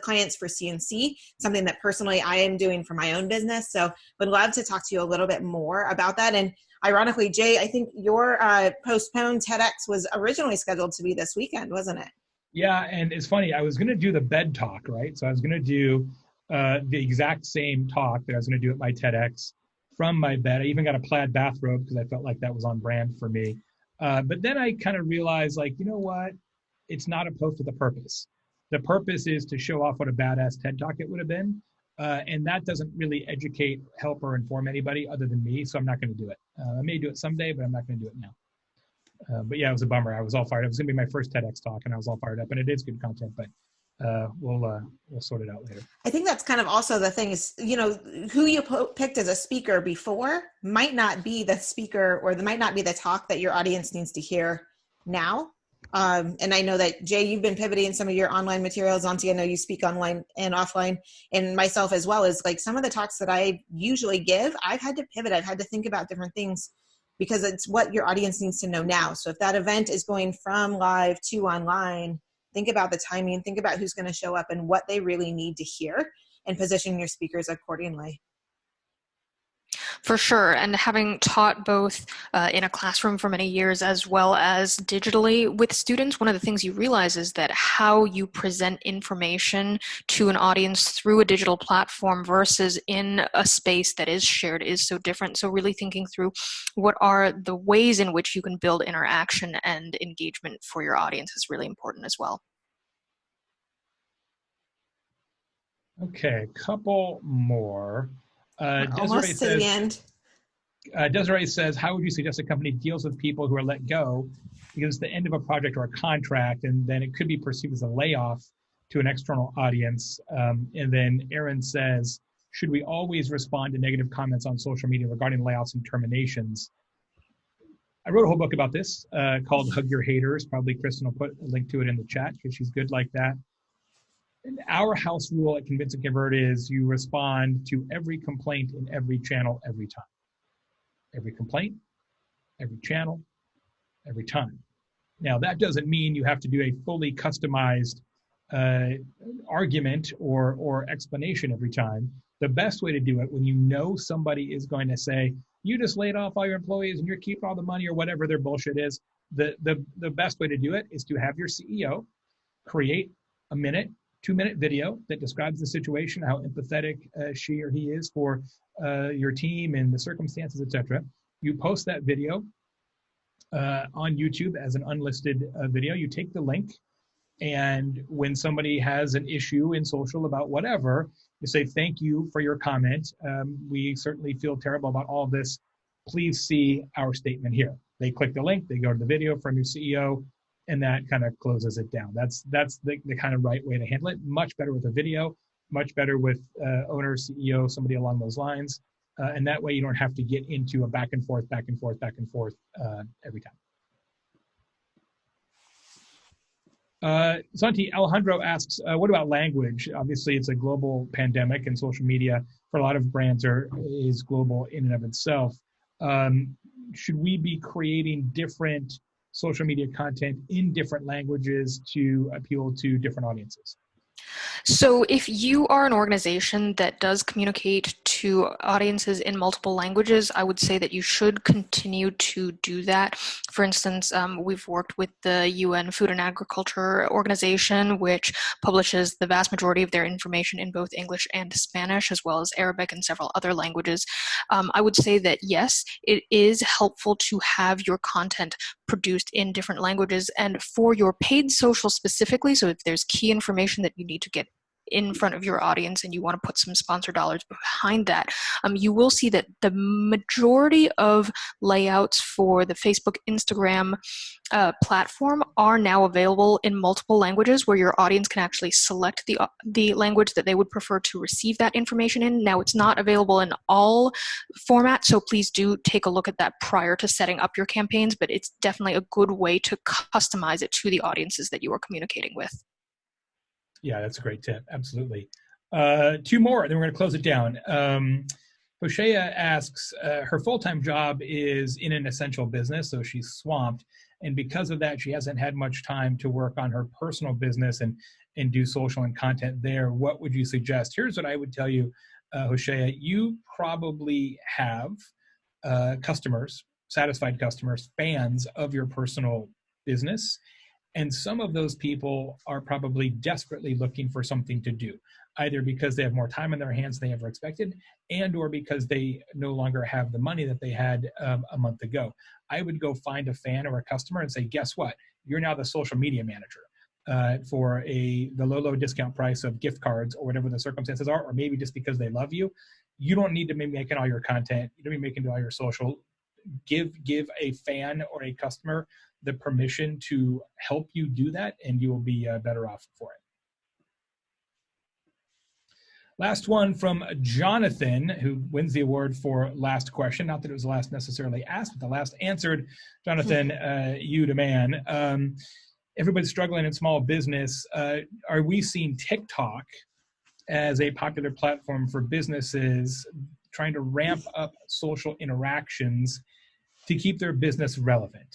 clients for CNC, something that personally I am doing for my own business. So would love to talk to you a little bit more about that. And ironically, Jay, I think your postponed TEDx was originally scheduled to be this weekend, wasn't it? Yeah, and it's funny, I was going to do the bed talk, right? So I was going to do the exact same talk that I was going to do at my TEDx from my bed. I even got a plaid bathrobe because I felt like that was on brand for me. But then I kind of realized, like, you know what? It's not a post with a purpose. The purpose is to show off what a badass TED talk it would have been. And that doesn't really educate, help, or inform anybody other than me. So I'm not going to do it. I may do it someday, but I'm not going to do it now. But yeah, it was a bummer. I was all fired up. It was going to be my first TEDx talk, and I was all fired up. And it is good content, but we'll sort it out later. I think that's kind of also the thing is, you know, who you picked as a speaker before might not be the speaker, or might not be the talk that your audience needs to hear now. And I know that, Jay, you've been pivoting some of your online materials. Auntie, I know you speak online and offline, and myself as well. Is like some of the talks that I usually give, I've had to pivot. I've had to think about different things, because it's what your audience needs to know now. So if that event is going from live to online, think about the timing, think about who's going to show up and what they really need to hear, and position your speakers accordingly. For sure. And having taught both in a classroom for many years as well as digitally with students, one of the things you realize is that how you present information to an audience through a digital platform versus in a space that is shared is so different. So really thinking through what are the ways in which you can build interaction and engagement for your audience is really important as well. Okay, couple more. Almost to the end. Desiree says, how would you suggest a company deals with people who are let go because it's the end of a project or a contract, and then it could be perceived as a layoff to an external audience? And then Aaron says, should we always respond to negative comments on social media regarding layoffs and terminations? I wrote a whole book about this called Hug Your Haters. Probably Kristen will put a link to it in the chat because she's good like that. And our house rule at Convince and Convert is you respond to every complaint in every channel every time. Every complaint, every channel, every time. Now, that doesn't mean you have to do a fully customized argument or explanation every time. The best way to do it, when you know somebody is going to say, you just laid off all your employees and you're keeping all the money, or whatever their bullshit is, the best way to do it is to have your CEO create a 2-minute video that describes the situation, how empathetic she or he is for your team and the circumstances, etc. You post that video on YouTube as an unlisted video. You take the link, and when somebody has an issue in social about whatever, you say, thank you for your comment. We certainly feel terrible about all of this. Please see our statement here. They click the link, they go to the video from your CEO, and that kind of closes it down. That's the kind of right way to handle it. Much better with a video, much better with owner, CEO, somebody along those lines. And that way you don't have to get into a back and forth every time. Santi Alejandro asks, what about language? Obviously, it's a global pandemic, and social media for a lot of brands is global in and of itself. Should we be creating different social media content in different languages to appeal to different audiences? So if you are an organization that does communicate to audiences in multiple languages, I would say that you should continue to do that. For instance, we've worked with the UN Food and Agriculture Organization, which publishes the vast majority of their information in both English and Spanish, as well as Arabic and several other languages. I would say that yes, it is helpful to have your content produced in different languages, and for your paid social specifically, so if there's key information that you need to get in front of your audience and you want to put some sponsor dollars behind that, you will see that the majority of layouts for the Facebook, Instagram platform are now available in multiple languages, where your audience can actually select the language that they would prefer to receive that information in. Now, it's not available in all formats, so please do take a look at that prior to setting up your campaigns, but it's definitely a good way to customize it to the audiences that you are communicating with. Yeah, that's a great tip. Absolutely. Two more, then we're going to close it down. Hoshea asks, her full-time job is in an essential business, so she's swamped. And because of that, she hasn't had much time to work on her personal business and do social and content there. What would you suggest? Here's what I would tell you, Hoshea. You probably have customers, satisfied customers, fans of your personal business. And some of those people are probably desperately looking for something to do, either because they have more time in their hands than they ever expected, and or because they no longer have the money that they had a month ago. I would go find a fan or a customer and say, guess what? You're now the social media manager for the low discount price of gift cards or whatever the circumstances are, or maybe just because they love you. You don't need to be making all your content. You don't need to be making all your social. Give a fan or a customer the permission to help you do that, and you will be better off for it. Last one from Jonathan, who wins the award for last question. Not that it was the last necessarily asked, but the last answered. Jonathan, you the man. Everybody's struggling in small business. Are we seeing TikTok as a popular platform for businesses trying to ramp up social interactions to keep their business relevant?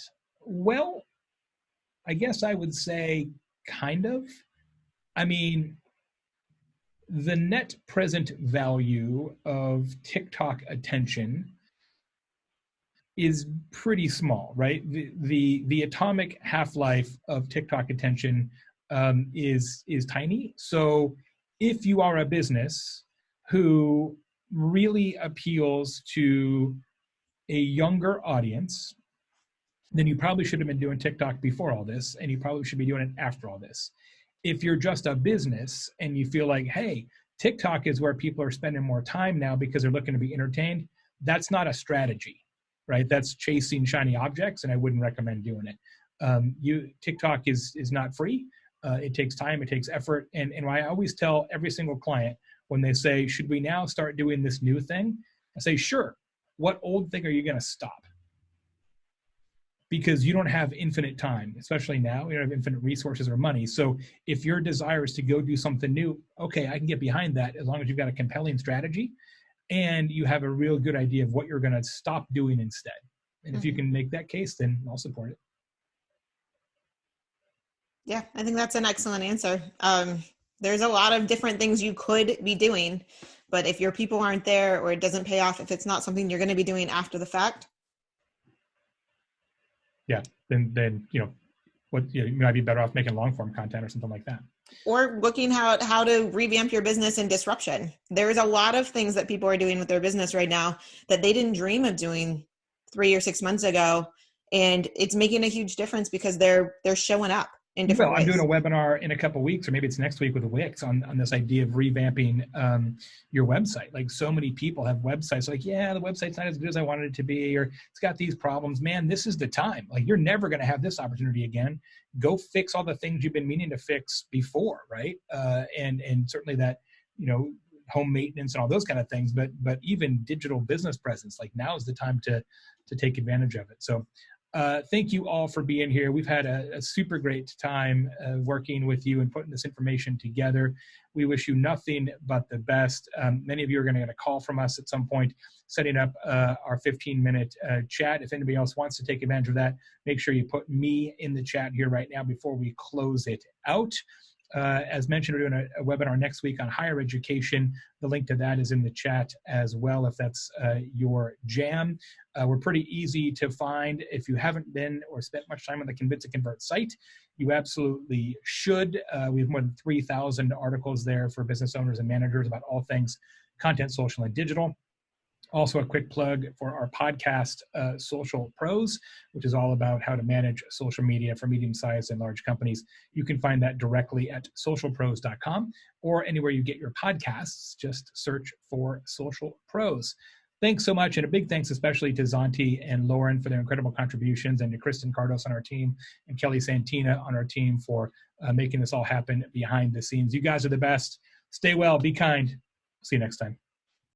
Well, I guess I would say kind of. I mean, the net present value of TikTok attention is pretty small, right? The atomic half-life of TikTok attention is tiny. So if you are a business who really appeals to a younger audience, then you probably should have been doing TikTok before all this, and you probably should be doing it after all this. If you're just a business and you feel like, hey, TikTok is where people are spending more time now because they're looking to be entertained, that's not a strategy, right? That's chasing shiny objects, and I wouldn't recommend doing it. TikTok is not free. It takes time, it takes effort. And I always tell every single client when they say, should we now start doing this new thing? I say, sure. What old thing are you going to stop? Because you don't have infinite time, especially now. You don't have infinite resources or money. So if your desire is to go do something new, okay, I can get behind that as long as you've got a compelling strategy and you have a real good idea of what you're going to stop doing instead. And if you can make that case, then I'll support it. Yeah, I think that's an excellent answer. There's a lot of different things you could be doing, but if your people aren't there or it doesn't pay off, if it's not something you're going to be doing after the fact, yeah, then you might be better off making long form content or something like that. Or looking how to revamp your business in disruption. There's a lot of things that people are doing with their business right now that they didn't dream of doing 3 or 6 months ago, and it's making a huge difference because they're showing up in different ways. I'm doing a webinar in a couple of weeks, or maybe it's next week with Wix on this idea of revamping your website. Like, so many people have websites like, yeah, the website's not as good as I wanted it to be, or it's got these problems. Man, this is the time. Like, you're never going to have this opportunity again. Go fix all the things you've been meaning to fix before, right? And certainly that, home maintenance and all those kind of things, but even digital business presence, like, now is the time to take advantage of it. So thank you all for being here. We've had a super great time working with you and putting this information together. We wish you nothing but the best. Many of you are going to get a call from us at some point, setting up our 15-minute chat. If anybody else wants to take advantage of that, make sure you put me in the chat here right now before we close it out. As mentioned, we're doing a webinar next week on higher education. The link to that is in the chat as well, if that's your jam. We're pretty easy to find. If you haven't been or spent much time on the Convince to Convert site, you absolutely should. We have more than 3,000 articles there for business owners and managers about all things content, social, and digital. Also, a quick plug for our podcast, Social Pros, which is all about how to manage social media for medium-sized and large companies. You can find that directly at socialpros.com or anywhere you get your podcasts. Just search for Social Pros. Thanks so much, and a big thanks especially to Zonti and Lauren for their incredible contributions, and to Kristen Cardos on our team, and Kelly Santina on our team for making this all happen behind the scenes. You guys are the best. Stay well, be kind. See you next time.